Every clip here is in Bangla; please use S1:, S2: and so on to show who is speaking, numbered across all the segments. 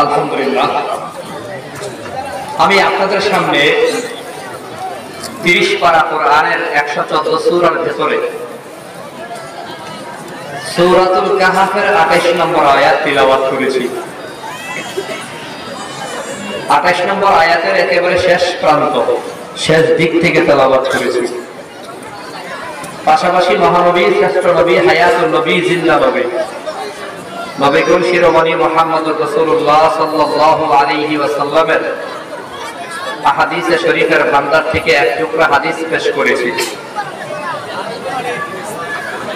S1: আলহামদুলিল্লাহ, আমি আপনাদের সামনে 30 পারা কোরআনের 114 সূরার ভেতরে সূরাতুল কাহফের 28 নম্বর আয়াত তিলাওয়াত করেছি। 28 নম্বর আয়াতের একেবারে শেষ প্রান্ত, শেষ দিক থেকে তেলাওয়াত করেছি। পাশাপাশি মহানবী, শ্রেষ্ঠ নবী, হায়াতুল নবী, জিন্দা নবী, নবীকুল শিরোমণি মুহাম্মদুর রাসূলুল্লাহ সাল্লাল্লাহু আলাইহি ওয়াসাল্লামের আহাদিসে শরীফের ভান্ডার থেকে এক টুকরা হাদিস পেশ করেছি।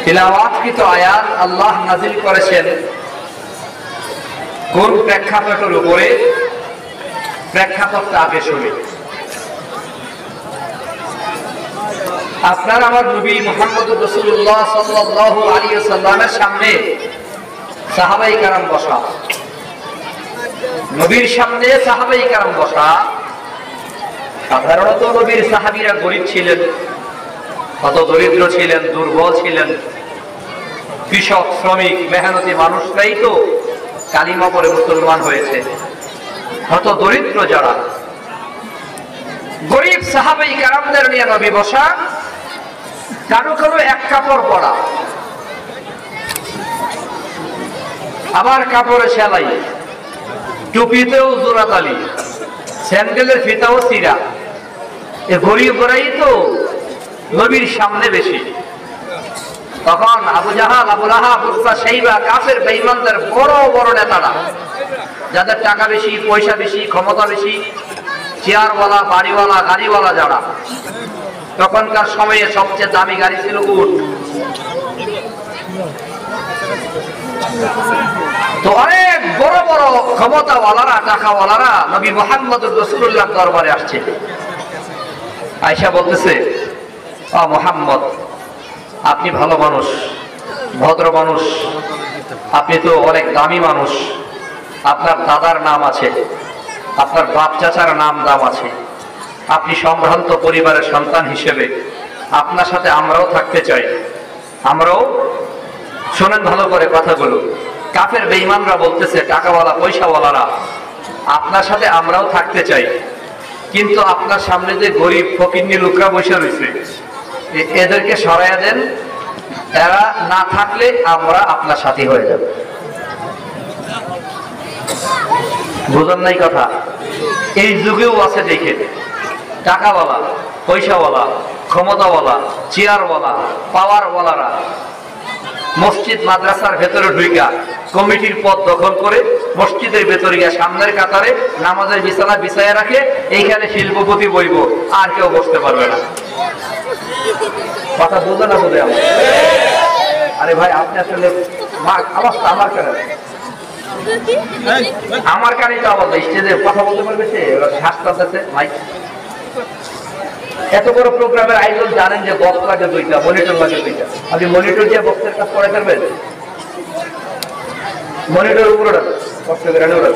S1: তিলাওয়াতকৃত আয়াত আল্লাহ নাযিল করেছেন কোন প্রেক্ষাপটের উপরে? প্রেক্ষাপটটা আগে শুনি। আপনার আমার নবী মুহাম্মদুর রাসূলুল্লাহ সাল্লাল্লাহু আলাইহি ওয়াসাল্লামের সামনে সাহাবায়ে কেরাম বসা, নবীর সামনে সাহাবায়ে কেরাম বসা। সাধারণত নবীর সাহাবীরা গরীব ছিলেন, কত দরিদ্র ছিলেন, দুর্বল ছিলেন, কৃষক, শ্রমিক, মেহনতি মানুষরাই তো কালিমা পড়ে মুসলমান হয়েছে। কত দরিদ্র যারা, গরীব সাহাবায়ে কেরামদের নিয়ে নবী বসা, কারো কারো এক কাপড় পরা, আবার কাপড়ে সেলাই, টুপিতেও জোড়াতালি, স্যান্ডেলের ফিতাও চিরা। এ গরিবরাই তো নবীর সামনে বেশি। তখন আবু জাহাল, আবু লাহাব, উতবা, শাইবা, কাফের বেঈমানদের বড় বড় নেতারা, যাদের টাকা বেশি, পয়সা বেশি, ক্ষমতা বেশি, চেয়ারওয়ালা, বাড়িওয়ালা, গাড়িওয়ালা যারা, তখনকার সময়ে সবচেয়ে দামি গাড়ি ছিল উট। তো অনেক বড় বড় ক্ষমতাওয়ালারা, টাকাওয়ালারা নবী মুহাম্মদুর রাসূলুল্লাহ দরবারে আসছে। আয়েশা বলতেছে, ও মুহাম্মদ, আপনি ভালো মানুষ, ভদ্র মানুষ, আপনি তো অনেক দামি মানুষ, আপনার দাদার নাম আছে, আপনার বাপ চাচার নাম দাম আছে, আপনি সম্ভ্রান্ত পরিবারের সন্তান হিসেবে আপনার সাথে আমরাও থাকতে চাই। আমরাও, শোনেন ভালো করে কথাগুলো, কাফের বেঈমানরা বলতেছে, টাকাওয়ালা পয়সাওয়ালারা, আপনার সাথে আমরাও থাকতে চাই, কিন্তু আপনার সামনে যে গরিব ফকিন্নি লোকরা বসে রয়েছে, এদেরকে সরাইয়া দেন, এরা না থাকলে আমরা আপনার সাথী হয়ে যাব। বুঝেন নাই কথা? এই যুগেও আছে, দেখে, টাকাওয়ালা, পয়সাওয়ালা, ক্ষমতাওয়ালা, চেয়ারওয়ালা, পাওয়ারওয়ালারা মসজিদ মাদ্রাসার ভেতরে ঢুইকা কমিটির পদ দখল করে মসজিদের ভেতরে গিয়ে সামনের কাতারে নামাজের বিছানা বিছাইয়া রাখে, এইখানে শিল্পপতি বইব, আর কেউ বসতে পারবে না। কথা বুঝে না বুঝে? আরে ভাই, আপনি আসলে অবস্থা আমার কেন, আমার কানেই তো আবার স্টেজে কথা বলতে পারবে, সে শ্বাস টানতেছে ভাই। এত বড় প্রোগ্রামের আয়োজন জানেন যে বক্স লাগে 2টা, মনিটর লাগে 2টা। আপনি মনিটর দিয়ে বক্সের কাজ করে ফেলবেন, মনিটর উপরে রাখবেন, কষ্ট করে রাখবেন।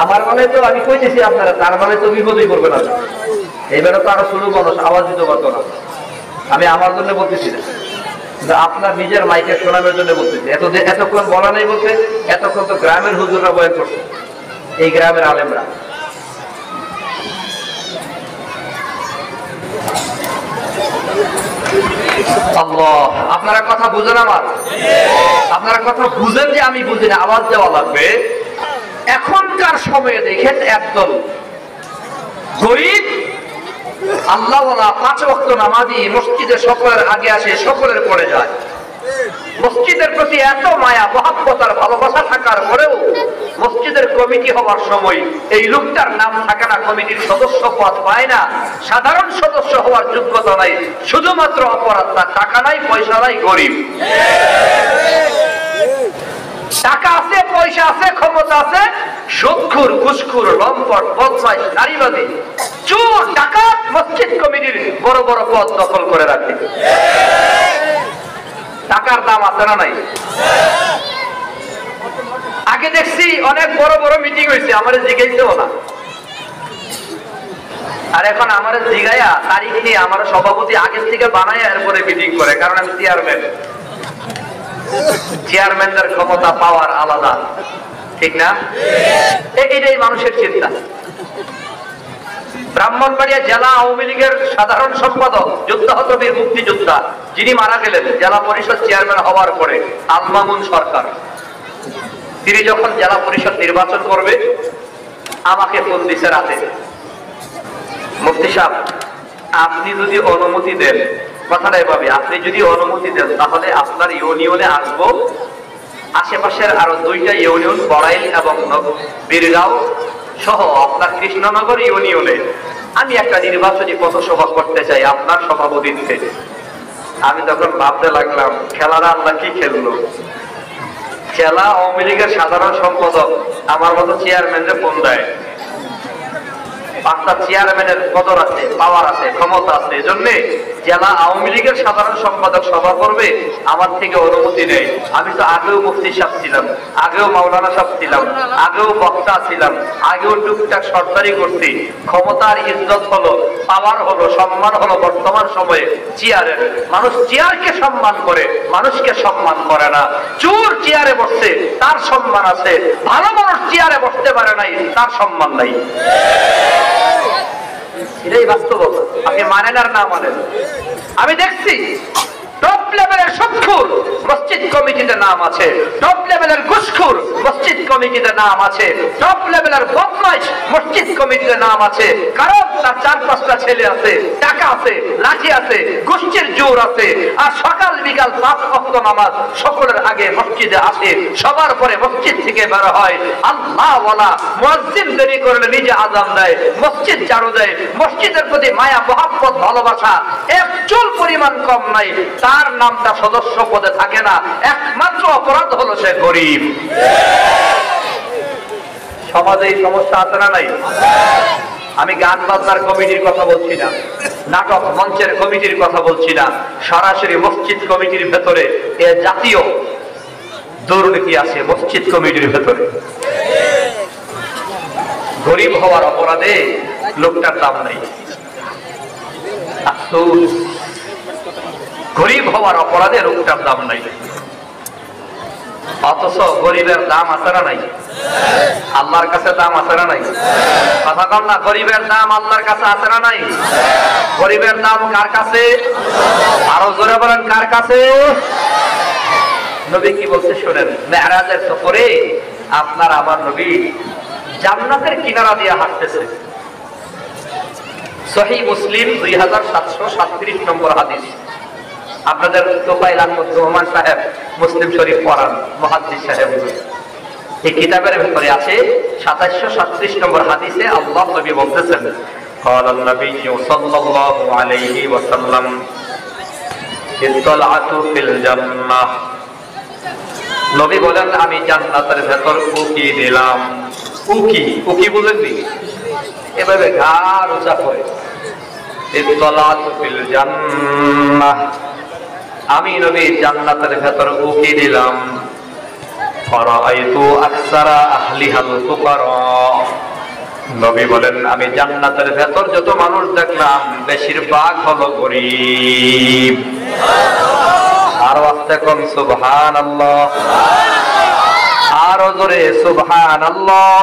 S1: আমার মানে তো আমি কইতেছি আপনারা, তার মানে তো বিপদই করবে না। এবারে তো আরো শুরু মানুষ আওয়াজ দিতে পারতো না। আমি আমার জন্য বলতেছি না, আপনার নিজের মাইকে শোনানোর জন্য বলতেছি। এতক্ষণ বলা নেই বলতে, এতক্ষণ তো গ্রামের হুজুররা বয়ান করছে, এই গ্রামের আলেমরা। আল্লাহ, আপনারা কথা বুঝেন আমার? আপনারা কথা বুঝেন যে আমি বুঝি না, আওয়াজ দেওয়া লাগবে। এখনকার সময়ে দেখেন, একদল গরিব আল্লাহওয়ালা 5 ওয়াক্ত নামাজি মসজিদে সকলের আগে আসে, সকলের পরে যায়। মসজিদের প্রতি এত মায়া, মহব্বত আর ভালোবাসা থাকার পরেও মসজিদের কমিটি হওয়ার সময় এই লোকটার নাম থাকে না, কমিটির সদস্য পদ পায় না, সাধারণ সদস্য হওয়ার যোগ্যতা নাই, শুধুমাত্র অপরাধ তার টাকা নাই, পয়সা নাই, গরিব। টাকা আছে, পয়সা আছে, ক্ষমতা আছে, সুদখোর, ঘুষখোর, লম্পট, বদমাইশ, নারীবাদী, চোর, ডাকাত মসজিদ কমিটির বড় বড় পদ দখল করে রাখে। টাকার দাম আছে না নাই? আগে দেখছি অনেক বড় বড় মিটিং হয়েছে, আমার জিজ্ঞাসা না, আর এখন আমার জিগাইয়া তারিখ নিয়ে আমার সভাপতি আগের থেকে বানায় এরপরে মিটিং করে, কারণ আমি চেয়ারম্যান। চেয়ারম্যানদের ক্ষমতা পাওয়ার আলাদা, ঠিক না? এটাই মানুষের চিন্তা। ব্রাহ্মণবাড়িয়া জেলা আওয়ামী লীগের সাধারণ সম্পাদক যুদ্ধাহত বীর মুক্তিযোদ্ধা যিনি মারা গেলেন জেলা পরিষদ চেয়ারম্যান হওয়ার পরে, আল মামুন সরকার, তিনি যখন জেলা পরিষদ নির্বাচন করবে আমাকে ফোন দিছে রাতে, মুফতি সাহেব আপনি যদি অনুমতি দেন, কথাটাই ভাবি, আপনি যদি অনুমতি দেন তাহলে আপনার ইউনিয়নে আসবো, আশেপাশের আরো 2টা ইউনিয়ন বড়াইল এবং বীরগাঁও সহ আপনার কৃষ্ণনগর ইউনিয়নে আমি একটা নির্বাচনী পথসভা করতে চাই আপনার সভাপতিত্বে। আমি তখন ভাবতে লাগলাম, খেলাটা আল্লাহ কি খেললো। জেলা আওয়ামী লীগের সাধারণ সম্পাদক আমার মতো চেয়ারম্যানের ফোন দেয়। 5টা চেয়ারম্যানের কদর আছে, পাওয়ার আছে, ক্ষমতা আছে, এজন্য জেলা আওয়ামী লীগের সাধারণ সম্পাদক সভা করবে, আমার থেকে অনুমতি নেই। আমি তো আগেও মুফতি সাহেব ছিলাম, আগেও মাওলানা সাহেব ছিলাম, আগেও বক্তা ছিলাম, আগেও টুকটাক সরকারি করছি। ক্ষমতার ইজ্জত হলো, পাওয়ার হলো, সম্মান হলো বর্তমান সময়ে চেয়ারের। মানুষ চেয়ারকে সম্মান করে, মানুষকে সম্মান করে না। চোর চেয়ারে বসছে তার সম্মান আছে, ভালো মানুষ চেয়ারে বসতে পারে নাই, তার সম্মান নাই। এটাই বাস্তবতা, আপনি মানেন আর না মানেন। আমি দেখছি টপ লেভেলের সুদখোর মসজিদ কমিটিতে নাম আছে, টপ লেভেলের ঘুষখোর মসজিদ কমিটিতে নাম আছে, টপ লেভেলের বদমাইশ মসজিদ কমিটিতে নাম আছে। কারণ তার 4-5টা ছেলে আছে, টাকা আছে, লাঠি আছে, গোষ্ঠীর জোর আছে, আর সকাল বিকাল 5 ওয়াক্ত নামাজ সকলের আগে মসজিদে আসে, সবার পরে মসজিদ থেকে বের হয়। আল্লাহ ওয়ালা মুয়াজ্জিন দেরি করলে নিজে আযান দেয়, মসজিদ ঝাড়ু দেয়, মসজিদের প্রতি মায়া মহব্বত ভালোবাসা এক চুল পরিমাণ কম নাই। তার নামটা সদস্য পদে থাকে না, একমাত্র অপরাধ হলো সে গরিব। সমাজে এই সমস্যা আছে না নাই? আমি গান বাজনার কমিটির কথা বলছি না, নাটক মঞ্চের কমিটির কথা বলছি না, সরাসরি মসজিদ কমিটির ভেতরে এ জাতীয় দুর্নীতি আছে মসজিদ কমিটির ভেতরে। গরিব হওয়ার অপরাধে লোকটার দাম নেই। গরিব হওয়ার অপরাধে লোকটার দাম নাই, অথচ গরিবের দাম আছে না নাই? আল্লাহর কাছে দাম আছে না নাই? কথা কন না, গরিবের দাম আল্লাহর কাছে আছে না নাই? গরিবের দাম কার কাছে? আরো জোরে বলেন, কার কাছে? নবী কি বলছে শুনেন, মেরাজের সফরে আপনার আমার নবী জান্নাতের কিনারা দিয়ে হাঁটতেছে। সহিহ মুসলিম 2737 নম্বর হাদিস। আপনাদের তোফায়েল আহমদ রহমান সাহেব মুসলিম শরীফ পড়ান, মুহাদ্দিস সাহেব, এই কিতাবের ভিতরে আছে 2737 নম্বর হাদিসে আল্লাহ নবী বলতেছেন, قال النبي صلى الله عليه وسلم اطلعت في الجنة। নবী বলেন আমি জান্নাতের ভেতর উকি দিলাম। উকি, উকি বুঝেননি? এভাবে ঘাড় উঁচা করে ইত্তলাতু ফিল জান্নাহ, আমি নবী জান্নাতের ভেতর উকি দিলাম। ফারাআইতু আকসারা আহলিহাল ফুকারা, নবী বলেন আমি জান্নাতের ভেতর যত মানুষ দেখলাম বেশিরভাগ হলো গরিব। আরো আস্তে কোন সুবহানাল্লাহ, আরো জোরে সুবহানাল্লাহ।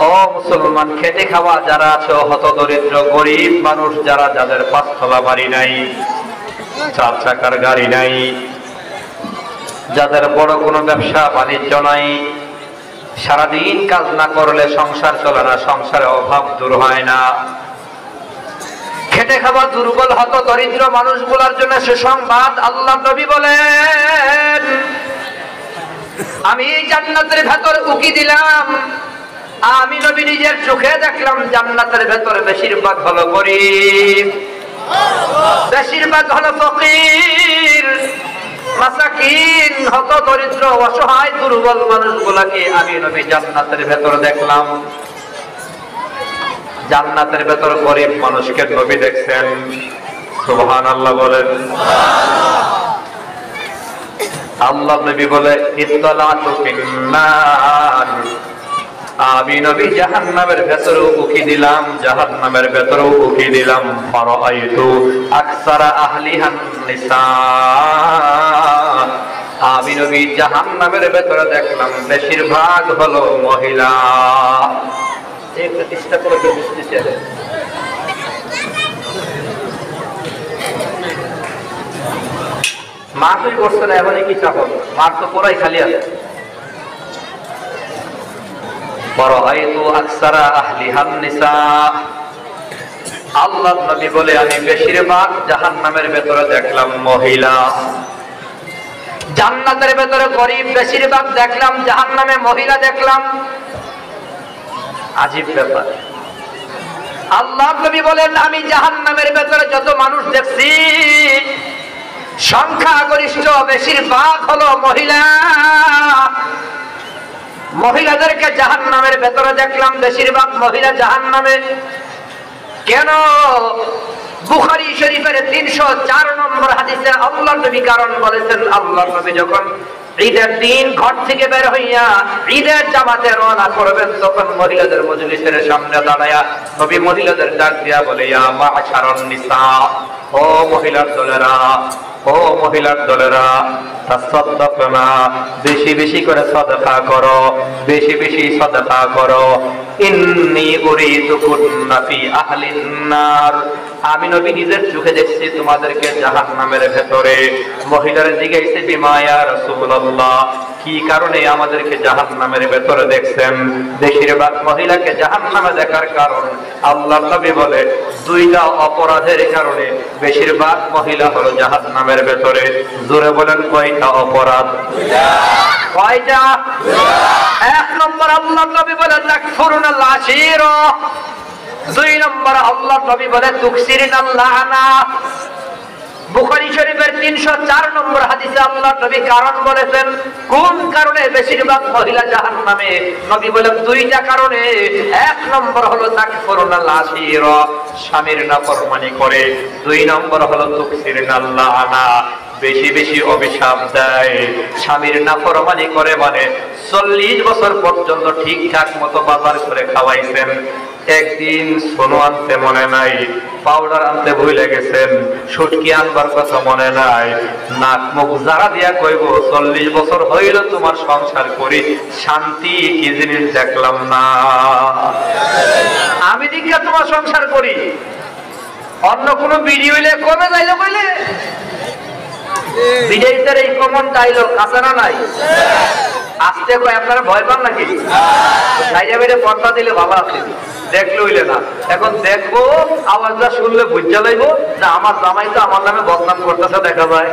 S1: ও মুসলমান, খেটে খাওয়া যারা আছে, হতদরিদ্র গরিব মানুষ যারা, যাদের 5 তলা বাড়ি নাই, 4 চাকার গাড়ি নাই, যাদের বড় কোনো ব্যবসা বাণিজ্য নাই, সারাদিন কাজ না করলে সংসার চলে না, সংসারে অভাব দূর হয় না, খেটে খাওয়া দুর্বল হতদরিদ্র মানুষগুলোর জন্য সুসংবাদ। আল্লাহ নবী বলেন আমি জান্নাতের ভেতর উকি দিলাম, আমি নবী নিজের চোখে দেখলাম জান্নাতের ভেতরে বেশিরভাগ হলো গরিব, বেশিরভাগ হলো ফকির, মাসাকিন, হতদরিদ্র, অসহায়, দুর্বল মানুষগুলাকে আমি নবী জান্নাতের ভেতর দেখলাম। জান্নাতের ভেতর গরিব মানুষকে নবী দেখছেন, সুবহানাল্লাহ বলেন। আল্লাহ নবী বলে ইত্তলাতু ফিন্নার, আমি নবী জাহান্নামের ভেতরেও উকি দিলাম, জাহান্নামের ভেতরেও উকি দিলাম। ফারাআইতু আকসারা আহলিহান নিসা, আমি নবী জাহান্নামের ভেতরে দেখলাম বেশিরভাগ হলো মহিলা। এই প্রতিষ্ঠা করে বুঝতেছে মা তুই করছে না, এমনই কি চাপন, মার তো পুরাই খালি আছে। ফারাআইতু আকসারা আহলিহান নিসা, আল্লাহর নবী বলে আমি বেশিরভাগ জাহান্নামের ভেতরে দেখলাম মহিলা। জান্নাতের ভেতরে গরিব বেশিরভাগ দেখলাম, জাহান্নামে মহিলা দেখলাম। আজীব ব্যাপার। আল্লাহর নবী বলেন আমি জাহান্নামের ভেতরে যত মানুষ দেখছি সংখ্যাগরিষ্ঠ বেশিরভাগ হলো মহিলা। মহিলাদেরকে জাহান্নামের ভেতরে দেখলাম, বেশিরভাগ মহিলা জাহান্নামে। কেন? বুখারী শরীফের 304 নম্বর হাদিসে আল্লাহর নবী কারণ বলেছেন। আল্লাহর নবী যখন ঈদের দিন ঘর থেকে বের হইয়া ঈদের জামাতে রওনা করবেন, তখন মহিলাদের মজলিসের সামনে দাঁড়ায়া নবী মহিলাদের ডাক দিয়া বলে, ইয়া মা'শারান নিসা, ও মহিলার দলেরা, ও মহিলার দলেরা, তাসাদদাকনা, বেশি বেশি করে সাদকা করো, বেশি বেশি সাদকা করো। ইন্নী উরিদুকুন্না ফি আহলিন নার, আমি নবী নিজের চোখে দেখছি তোমাদেরকে জাহান্নামের ভেতরে। মহিলার জিজ্ঞাসা, বিমা ইয়া রাসূলুল্লাহ, কি কারণে আমাদেরকে জাহান্নামের ভেতরে দেখছেন? বেশিরভাগ মহিলাকে জাহান্নামে দেখার কারণ আল্লাহর নবী বলে দুইটা অপরাধের কারণে বেশিরভাগ মহিলা হলো জাহান্নামের ভেতরে। জোরে বলেন কয়টা অপরাধ? কয়টা? 1 নম্বর আল্লাহর নবী বলে তাকফুরুনাল আশীরা, 2 নম্বর আল্লাহর নবী বলে তুকসিরুনাল লাআনা। বুখারী শরীফের 304 নম্বর হাদিসে আল্লাহর নবী কারণ বলেছেন কোন কারণে বেশিরভাগ মহিলা জাহান্নামে। নবী বলেন দুইটা কারণে। 1 নম্বর হলো তাকফুরুনাল আশীরা, স্বামীর নাফরমানি করে। 2 নম্বর হলো তুকসিরুনাল লাআনা, বেশি বেশি অভিশাপ দেয়। স্বামীর নাফরমানি করে মানে 40 বছর পর্যন্ত ঠিকঠাক মতো বাজার করে খাওয়াইছেন, একদিন সোনো আনতে মনে নাই, পাউডার আনতে ভুলে গেছেন, সুটকি আনবার কথা মনে নাই, নাক মুখ জারা দিয়া কইব 40 বছর হইল তোমার সংসার করি, শান্তি কি জিনিস দেখলাম না। আমি দিকে তোমার সংসার করি, অন্য কোন বিড়ি হইলে কমে যাইলে কইলে বিজয়ীদের এই কমন ডায়লগ আছে না নাই? আসতে কয় আপনারা ভয় পান নাকি? সাইডে বেড়ে পর্দা দিলে ভালো আছে, দেখলে হইলে না। এখন দেখবো আওয়াজটা শুনলে বুঝা লাইব যে আমার জামাই তো আমার নামে বদনাম করতেছে, দেখা যায়।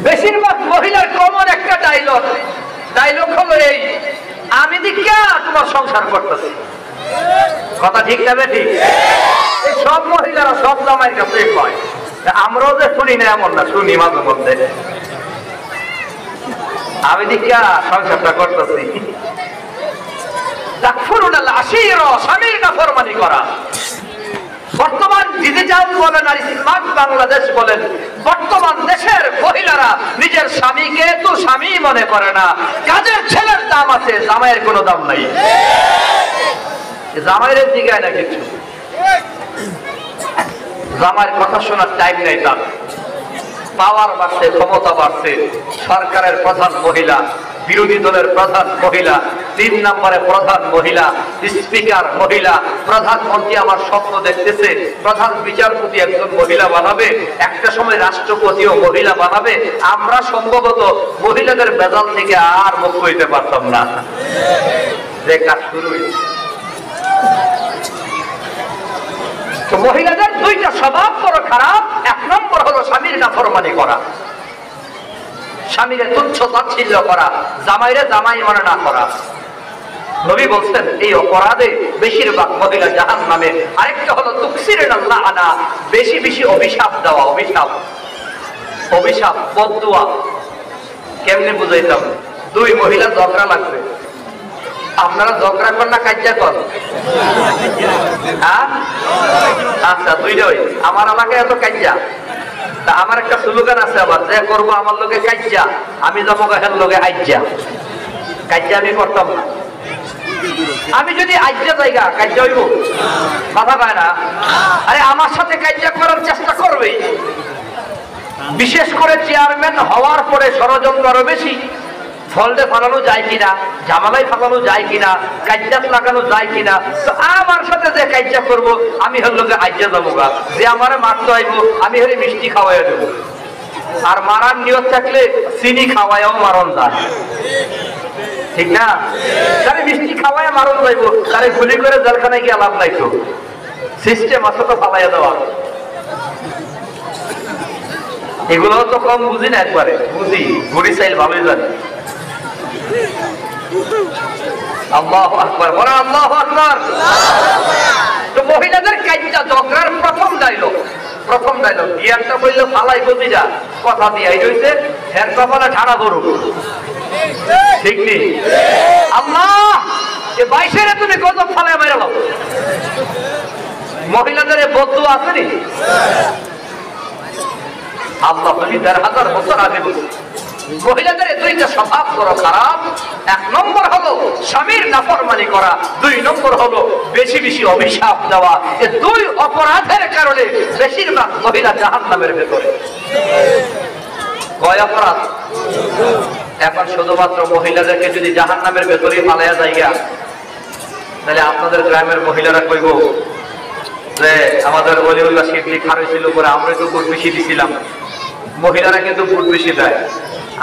S1: বেশিরভাগ মহিলার কমন একটা ডায়লগ হলো এই, আমি দিকা তোমার সংসার করতেছি। কথা ঠিক যাবে? ঠিক। এই সব মহিলারা সব জামাইয়ের কাছে কয়, আমরাও যে শুনি না এমন না, শুনি মাঝে মধ্যে। আমি দিকা সংসারটা করতেছি। তাকফুরুনাল আশীরা, স্বামীর নাফরমানি করা। বর্তমান ডিজিটাল বলেন আর স্মার্ট বাংলাদেশ বলেন, বর্তমান দেশের মহিলারা নিজের স্বামীকে তো স্বামী মনে করে না। কাজের ছেলের দাম আছে, জামাইয়ের কোনো দাম নাই। জামাইয়ের দিকে না কিছু, জামাইয়ের কথা শোনার টাইম নেই তার। পাওয়ার বাড়ছে, ক্ষমতা বাড়ছে, সরকারের প্রধান মহিলা, বিরোধী দলের প্রধান মহিলা, 3 নম্বরে প্রধান মহিলা, স্পিকার মহিলা, প্রধানমন্ত্রী আমার স্বপ্ন দেখতেছে প্রধান বিচারপতি একজন মহিলা বানাবে, একটা সময় রাষ্ট্রপতিও মহিলা বানাবে। আমরা সম্ভবত মহিলাদের বেজাল থেকে আর মুক্ত হইতে পারতাম না। যে কাজ শুরু হয়েছে। মহিলাদের 2টা স্বভাব বড় খারাপ। 1 নম্বর হলো স্বামীর নাফরমানি করা, স্বামীরে তুচ্ছ তাচ্ছিল্য করা, জামাইরে জামাই মনে না করা। নবী বলছেন এই অপরাধে বেশিরভাগ মহিলা জাহান্নামে। আরেকটা হলো তুকসিরুনাল লাআনা, বেশি বেশি অভিশাপ দেওয়া। অভিশাপ বদদুয়া কেমনে বুঝাইতাম? 2 মহিলা ঝগড়া লাগবে, আপনারা ঝগড়া করেন না কাজ্জা কর? আচ্ছা, 2টাই। আমার এলাকায় এত কাজ্জা, তা আমার একটা স্লোগান আছে আবার, যে করবো আমার লোকে কাজ্জা, আমি যাবো হের লোকে আজ্জা। কাজ্জা আমি করতাম না। আমি যদি আজ্জা জায়গা কাজ্জা হইব, কথা পায় না। আরে আমার সাথে কাজ্জা করার চেষ্টা করবে, বিশেষ করে চেয়ারম্যান হওয়ার পরে ষড়যন্ত্র আরো বেশি। ফলদে ফালানো যায় কিনা, জামালাই ফালানো যায় কিনা, কাজ্জাত লাগানো যায় কিনা। তো আমার সাথে যে কাজ্জা করবো আমি হল লোকে আজ্জা যাবো গা, যে আমার মারতে আইব আমি হলে মিষ্টি খাওয়াই দেবো। আর মারার নিয়ত থাকলে চিনি খাওয়াইও মারণ যায়, ঠিক না? তাহলে মিষ্টি খাওয়াই মারণ যাইব, তাহলে গুলি করে জেলখানায় গিয়ে লাভ নাই। তো সিস্টেম আছে তো ফালাইয়া দেওয়া। এগুলো তো কম বুঝি না, একবারে বুঝি, ঘুরি চাইল ভালোই জানি। আল্লাহু আকবার, বলো আল্লাহু আকবার। তো মহিলাদের কাজ্জা ঝগড়ার প্রথম ডায়লগ বিয়ারটা বললো ফালাই গতিটা কথা দিয়ে হইছে হের কপালে ঠাড়া করুক, ঠিক নেই? আল্লাহ এ 22 তুমি গজব ফালাই বেরোলো। মহিলাদের বদুয়া আসেনি? আল্লাহ নবী 1000 বছর আগে বলছেন মহিলাদের দুইটা স্বভাব বড় খারাপ। 1 নম্বর হলো স্বামীর নাফরমানি করা, 2 নম্বর হলো বেশি বেশি অভিশাপ দেওয়া। এই 2 অপরাধের কারণে বেশিরভাগ মহিলা জাহান্নামের ভেতরে। কয় অপরাধ? এখন শুধুমাত্র মহিলাদেরকে যদি জাহান্নামের ভেতরে ফালাইয়া যাইগা, তাহলে আপনাদের গ্রামের মহিলারা কইব যে আমাদের ওলিউল্লাহ শিবলি খারে ছিল করে আমরা তো ভোট বেশি দিছিলাম। মহিলারা কিন্তু ভোট বেশি দেয়,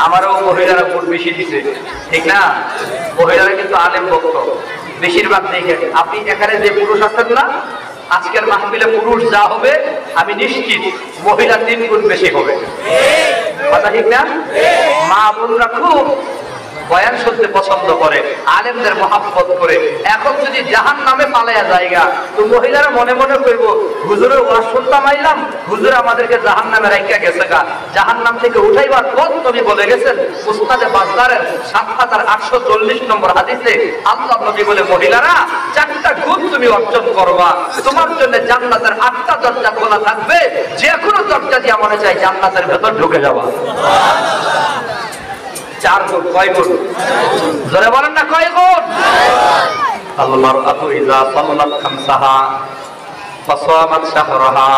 S1: আমারও মহিলারা ভোট বেশি দিছে, ঠিক না? মহিলারা কিন্তু আলেম ভক্ত বেশিরভাগ দেখে। আপনি এখানে যে পুরুষ আছেন না, আজকের মাহফিলে পুরুষ যা হবে আমি নিশ্চিত মহিলা 3 গুণ বেশি হবে, কথা ঠিক না? মা বোনরা খুব বয়ান শুনতে পছন্দ করে, আলেমদের মহাব্বত করে। এখন যদি জাহান্নামে পালায়া জায়গা, তো মহিলারা মনে মনে করবো হুজুরের ওয়াজ শুনতাম আইলাম, হুজুর আমাদেরকে জাহান্নামে রাইখা গেছে গা, জাহান্নাম থেকে উঠাইবার পথ নবী বলে গেছেন। মুসনাদে বাযযারের 7840 নম্বর হাদিসে আল্লাহ নবী বলে, মহিলারা 4টা গুণ তুমি অর্জন করবা, তোমার জন্য জান্নাতের 8টা দরজা খোলা থাকবে, যে কোনো দরজা দিয়ে মনে চাই জান্নাতের ভেতর ঢুকে যাবা। 4 গুণ। কয় গুণ? জোরে বলেন না, কয় গুণ? আল মারআতু ইযা সাল্লাত খামসাহা ওয়া সামাত শাহরাহা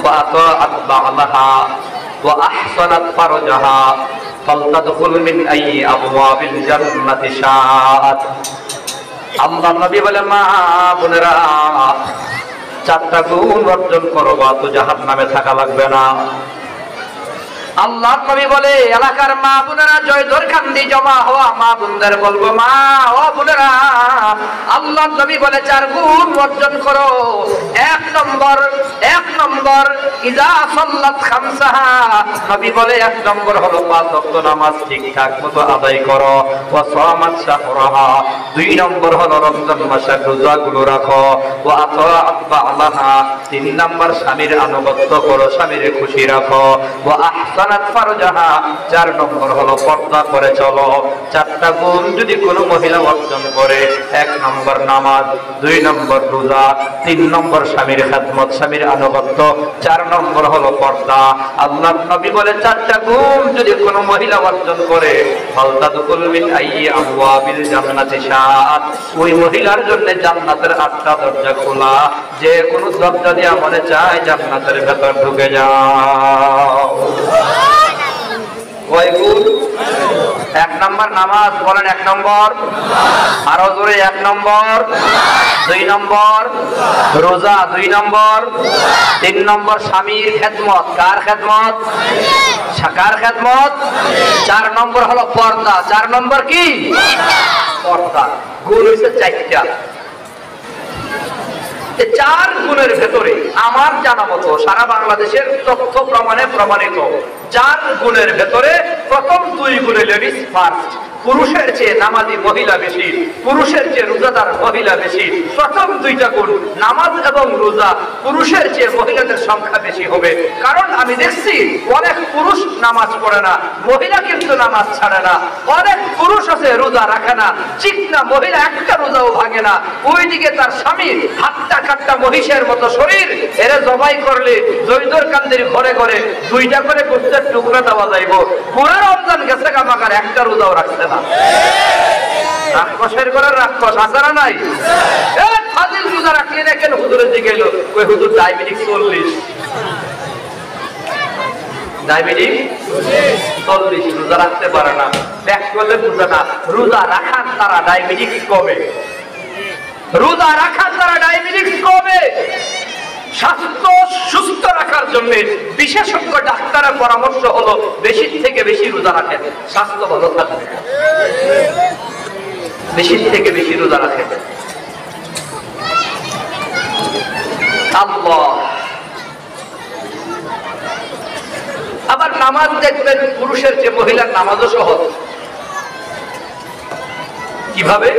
S1: ওয়া আতাআত বা'লাহা ওয়া আহসানাত ফারজাহা ফালতাদখুল মিন আইয়ি আবওয়াবিল জান্নাতি শাআত। আল্লাহ নবী বলে, মা বোনেরা 4টা গুণ অর্জন করবা তো জাহান্নামে থাকা লাগবে না। আল্লাহ নবী বলে, এলাকার মা বোনেরা জয়দরকান্দি জমা হওয়া মা বোনদের বলবো, মা ও বোনেরা, আল্লাহ নবী বলে 4 গুণ অর্জন করো। 1 নম্বর ইযা সাল্লাত খামসাহা, নবী বলে 1 নম্বর হলো 5 ওয়াক্ত নামাজ ঠিকঠাক মতো আদায় করো। ওয়া সামাত শাহরাহা, 2 নম্বর হলো রমজান মাসের রোজাগুলো রাখো। ওয়া আতাআত বা'লাহা, 3 নম্বর স্বামীর আনুগত্য করো, স্বামীর খুশি রাখো। ওয়া আহসানাত ফারজাহা, 4 নম্বর হলো পর্দা করে চলো। 4টা গুণ যদি কোনো মহিলা অর্জন করে, 1 নম্বর নামাজ, 2 নম্বর রোজা, 3 নম্বর স্বামীর খেদমত, স্বামীর আনুগত্য, 4 নম্বর হলো পর্দা। আল্লাহ নবী বলে 4টা গুণ যদি কোনো মহিলা অর্জন করে, ফালতাদখুল মিন আইয়ি আবওয়াবিল জান্নাতি শাআত, ওই মহিলার জন্য জান্নাতের 8টা দরজা খোলা, যে কোনো দরজা দিয়ে মনে চায় জান্নাতের ভেতর ঢুকে যাও। কয় গুণ? 1 নম্বর নামাজ, বলেন 1 নম্বর, আরো জোরে 1 নম্বর। 2 নম্বর রোজা, 2 নম্বর। 3 নম্বর স্বামীর খেদমত। কার খেদমত? কার খেদমত? 4 নম্বর হলো পর্দা। 4 নম্বর কি? পর্দা। গুণ হইছে 4টা। 4 গুণের ভেতরে আমার জানা মতো সারা বাংলাদেশের তথ্য প্রমাণে প্রমাণিত 4 গুণের ভেতরে প্রথম 2 গুণে লেডিস ফার্স্ট, পুরুষের চেয়ে নামাজি মহিলা বেশি, পুরুষের চেয়ে রোজাদার মহিলা বেশি। প্রথম দুইটা গুণ নামাজ এবং রোজা, পুরুষের চেয়ে মহিলাদের সংখ্যা বেশি হবে। কারণ আমি দেখছি অনেক পুরুষ নামাজ পড়ে না, মহিলা কিন্তু নামাজ ছাড়ে না। অনেক পুরুষ আছে রোজা রাখে না, চিকনা মহিলা একটা রোজাও ভাঙে না। ওইদিকে তার স্বামী হাতটা কাটটা মহিষের মতো শরীর, এরা জবাই করলে জৈদর কান্দির ঘরে ঘরে দুইটা করে গোস্তের টুকরা দেওয়া যাইব। পুরো রমজান গেছে কামাকার একটা রোজাও রাখছে না। রাক্ষসের ঘরে রাক্ষস আসারা নাই। ফাজিল রোজা রাখলি না কেন? হুজুরের দিকে এলো, ওই হুজুর ডায়াবেটিক 40, ডায়াবেটিক 40, রোজা রাখতে পারে না। ব্যাক করলে রোজা না, রোজা রাখার তারা ডায়াবেটিক্স কমে, রোজা রাখার দ্বারা ডায়াবেটিক্স কমে। স্বাস্থ্য সুস্থ রাখার জন্য বিশেষজ্ঞ ডাক্তারের পরামর্শ হলো বেশি থেকে বেশি রোজা রাখেন, স্বাস্থ্য ভালো থাকবে। বেশি থেকে বেশি রোজা রাখেন। আল্লাহ আবার নামাজ দেখবেন পুরুষের চেয়ে মহিলার নামাজও সহজ। কিভাবে?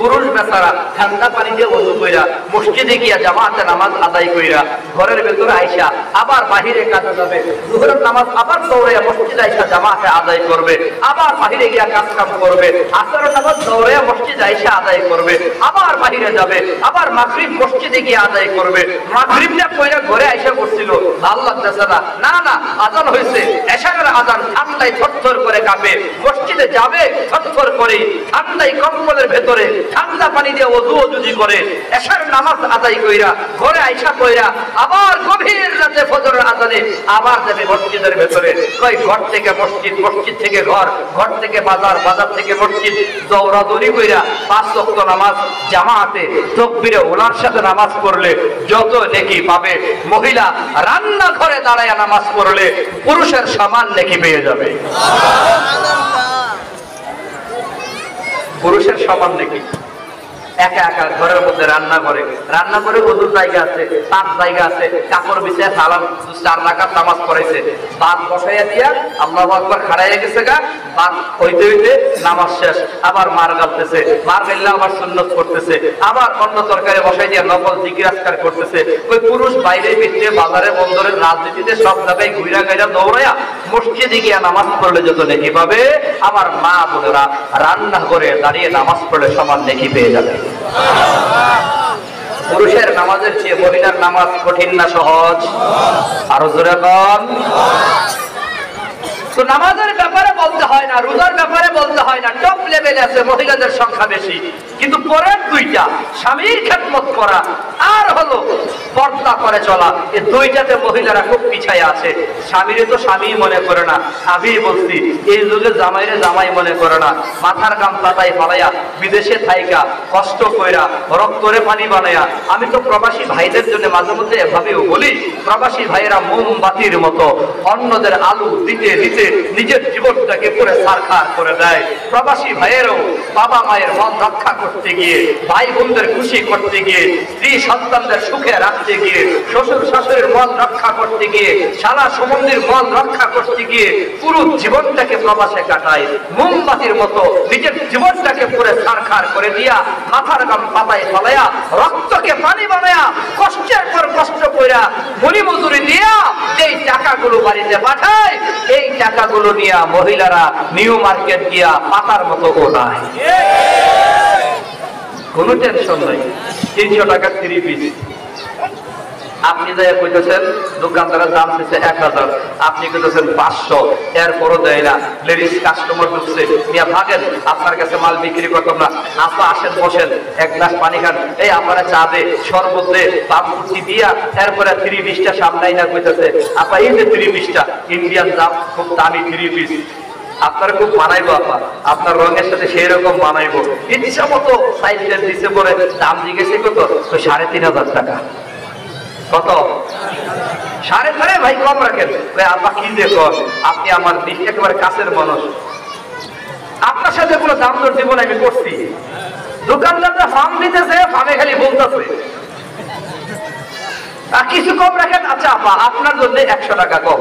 S1: পুরুষ বেচারা ঠান্ডা পানি দিয়ে ওযু কইরা মসজিদে গিয়া জামাতে নামাজ আদায় কইরা ঘরের ভেতরে আইসা আবার বাহিরে কাজে যাবে, দুপুরের নামাজ আবার দৌড়াইয়া মসজিদে আইসা জামাতে আদায় করবে, আবার বাহিরে গিয়া কাজ কাম করবে, আসরের নামাজ দৌড়াইয়া মসজিদে আইসা আদায় করবে, আবার বাহিরে যাবে, আবার মাগরিব মসজিদে গিয়ে আদায় করবে। মাগরিবটা কইরা ঘরে আইসা করছিল, ভালো লাগতেছে না, না না আজান হয়েছে, এশারের আজান, ঠান্ডায় থরথর করে কাঁপে, মসজিদে যাবে থরথর করে, ঠান্ডায় কম্বলের ভেতরে ঠান্ডা পানি দিয়ে ওযু করে এশার নামাজ আদায় কইরা ঘরে আইসা কইরা আবার গভীর রাতে ফজরের আজানে আবার যাবে মসজিদের ভেতরে। কই ঘর থেকে মসজিদ, মসজিদ থেকে ঘর, ঘর থেকে বাজার, বাজার থেকে মসজিদ, দৌড়াদৌড়ি কইরা 5 ওয়াক্ত নামাজ জামাতে তাকবীরে ওলার সাথে নামাজ পড়লে যত নেকি পাবে, মহিলা রান্না ঘরে দাঁড়ায় নামাজ পড়লে পুরুষের সমান নেকি পেয়ে যাবে। পুরুষের সমান নাকি একা একা ঘরের মধ্যে রান্না করে ওযুর জায়গা আছে, তার জায়গা আছে, কাপড় বিছায় সালাম 4 রাকাত নামাজ পড়াইছে, ভাত বসাইয়া দিয়া আল্লাহু আকবার খাড়াইয়া গেছে গা, ভাত হইতে হইতে নামাজ শেষ, আবার মার গালতেছে, মার গাইলে আবার সুন্নত করতেছে, আবার অন্য তরকারি বসাই দিয়া নফল জিকির আজকার করতেছে। ওই পুরুষ বাইরে ভিতরে বাজারে বন্দরে রাজনীতিতে সব জায়গায় ঘুরা গাইরা দৌড়াইয়া মসজিদে গিয়া নামাজ পড়লে যত নেকি পাবে, আবার মা বোনেরা রান্না করে দাঁড়িয়ে নামাজ পড়লে সমান নেকি পেয়ে যাবে। পুরুষের নামাজের চেয়ে মহিলার নামাজ কঠিন না সহজ? আরো জোরে বল। তো নামাজের ব্যাপারে বলতে হয় না, রোজার ব্যাপারে বলতে হয় না, টপ লেভেলে আছে, মহিলাদের সংখ্যা বেশি। কিন্তু পরের দুইটা, স্বামীর খেদমত করা আর হলো পর্দা করে চলা, এই দুইটাতে মহিলারা খুব পিছায় আছে। স্বামীরে তো স্বামী মনে করে না, আমি বলছি এই যুগে জামাইরে জামাই মনে করে না। মাথার গাম পাতায় ফালাইয়া বিদেশে থাইকা কষ্ট কইরা রক্তরে পানি বানাইয়া, আমি তো প্রবাসী ভাইদের জন্য মাঝে মধ্যে এভাবেও বলি, প্রবাসী ভাইয়েরা মোমবাতির মতো অন্যদের আলু দিতে দিতে নিজের জীবনটাকে পুরো সারখার করে দেয়। প্রবাসী ভাইয়েরও বাবা মায়ের মন রক্ষা করতে গিয়ে, ভাই বোনদের খুশি করতে গিয়ে, স্ত্রী সন্তানদের সুখে রাখতে গিয়ে, শ্বশুর শাশুড়ির মন রক্ষা করতে গিয়ে, সারা সম্বন্ধীর মন রক্ষা করতে গিয়ে পুরো জীবনটাকে প্রবাসে কাটায়। মোমবাতির মতো নিজের জীবনটাকে পুরো সারখার করে দিয়া, মাথার গাম পাতায় ফলাইয়া, রক্তকে পানি বানায়া, কষ্টের পর কষ্ট কইরা, মুনি মজুরি দিয়া যেই টাকাগুলো বাড়িতে পাঠায়, এই টাকাগুলো নিয়ে মহিলারা নিউ মার্কেট গিয়া পাতার মতো ওড়ায়, কোনো টেনশন নাই। 300 টাকা 3 পিস। আপনি যাই কইতেছেন দোকানদারের দাম দিচ্ছে 1000, আপনি কইতেছেন 500, এরপরও দেয় না। লেডিস কাস্টমার ঢুকছে, মিয়া ভাগেন, আপনার কাছে মাল বিক্রি করতাম না, আপা আসেন বসেন, এক গ্লাস পানি খান, এই আপনারা চা দে, শরবত দে, পামপুটি দিয়া, এরপরে 3 পিসটা সামলাই না কইতেছে, আপা এই যে 3 পিসটা ইন্ডিয়ান দাম, খুব দামি 3 পিস, আপনার খুব মানাইবো আপা, আপনার রঙের সাথে সেই রকম মানাইবো। ইচ্ছা মতো সাইজের দিছে পরে দাম জিজ্ঞেসে কত, 3500 টাকা। কত? 3.5 ভাই কম রাখেন। আপা কি দেখো, আপনি আমার একেবারে কাছের মানুষ, আপনার সাথে কোনো দাম দর দিব না, আমি করছি। দোকানদাররা ফার্ম দিতেছে, ফার্মে খালি বলতেছে কিছু কম রাখেন। আচ্ছা আপা আপনার জন্য 100 টাকা কম।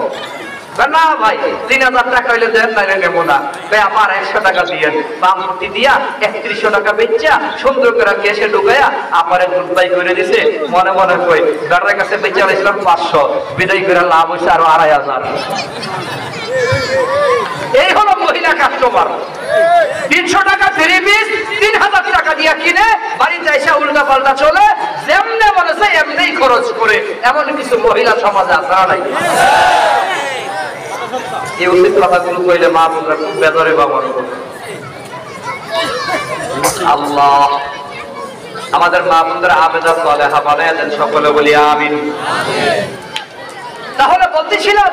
S1: না ভাই 3000 টাকা হইলে দেন, নাইলে নেবো না। ভাই আমার 100 টাকা দিয়েন। বামপতি দিয়া 3100 টাকা বেচা সুন্দর করে কেসে ঢুকাইয়া আমারে গুড বাই করে দিছে। মনে মনে কই গাড়ির কাছে বেচা লাইছিলাম 500, বিদায় করে লাভ হইছে আরো 2500। এই হলো মহিলা কাস্টমার। 300 টাকা ফ্রি পিস 3000 টাকা দিয়া কিনে বাড়িতে এসে উল্টা পাল্টা চলে, যেমনে বলেছে এমনিই খরচ করে। এমন কিছু মহিলা সমাজে আছে না নাই? এই উচিত কথাগুলো কইলে মা বোনরা খুব বেদরে বাবার। আল্লাহ আমাদের মা বোনরা আবেদা সালেহা বানায় দেন, সকলে বলি আমিন। তাহলে বলতেছিলাম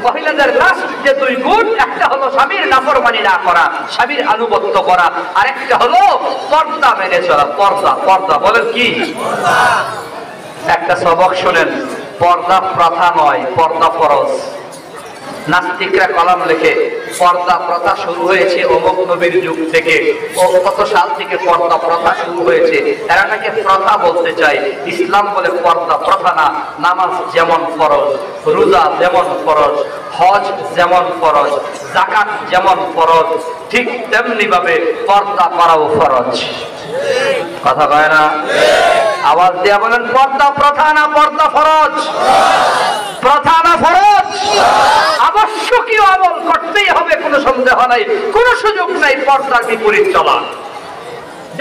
S1: মহিলাদের লাস্ট যে 2 গুণ, একটা হলো স্বামীর নাফরমানি না করা, স্বামীর আনুগত্য করা, আর একটা হলো পর্দা মেনে চলা। পর্দা পর্দা বলেন কি? একটা সবক শুনেন, পর্দা প্রথা নয়, পর্দা ফরজ। নাস্তিকরা কলম লেখে পর্দা প্রথা শুরু হয়েছে অমুক নবীর যুগ থেকে, ও কত সাল থেকে পর্দা প্রথা শুরু হয়েছে। এরা নাকি প্রথা বলতে চায়। ইসলাম বলে পর্দা প্রথা না। নামাজ যেমন ফরজ, রোজা যেমন ফরজ, হজ যেমন ফরজ, যাকাত যেমন ফরজ, ঠিক তেমনি ভাবে পর্দা করাও ফরজ। কথা কয় না? আওয়াজ দিয়া বলেন, পর্দা প্রথা না পর্দা ফরজ? প্রথা না ফরজ? আবশ্যকীয় আমল করতেই হবে, কোনো সন্দেহ নাই, কোনো সুযোগ নাই পর্দার বিপরীত চলা।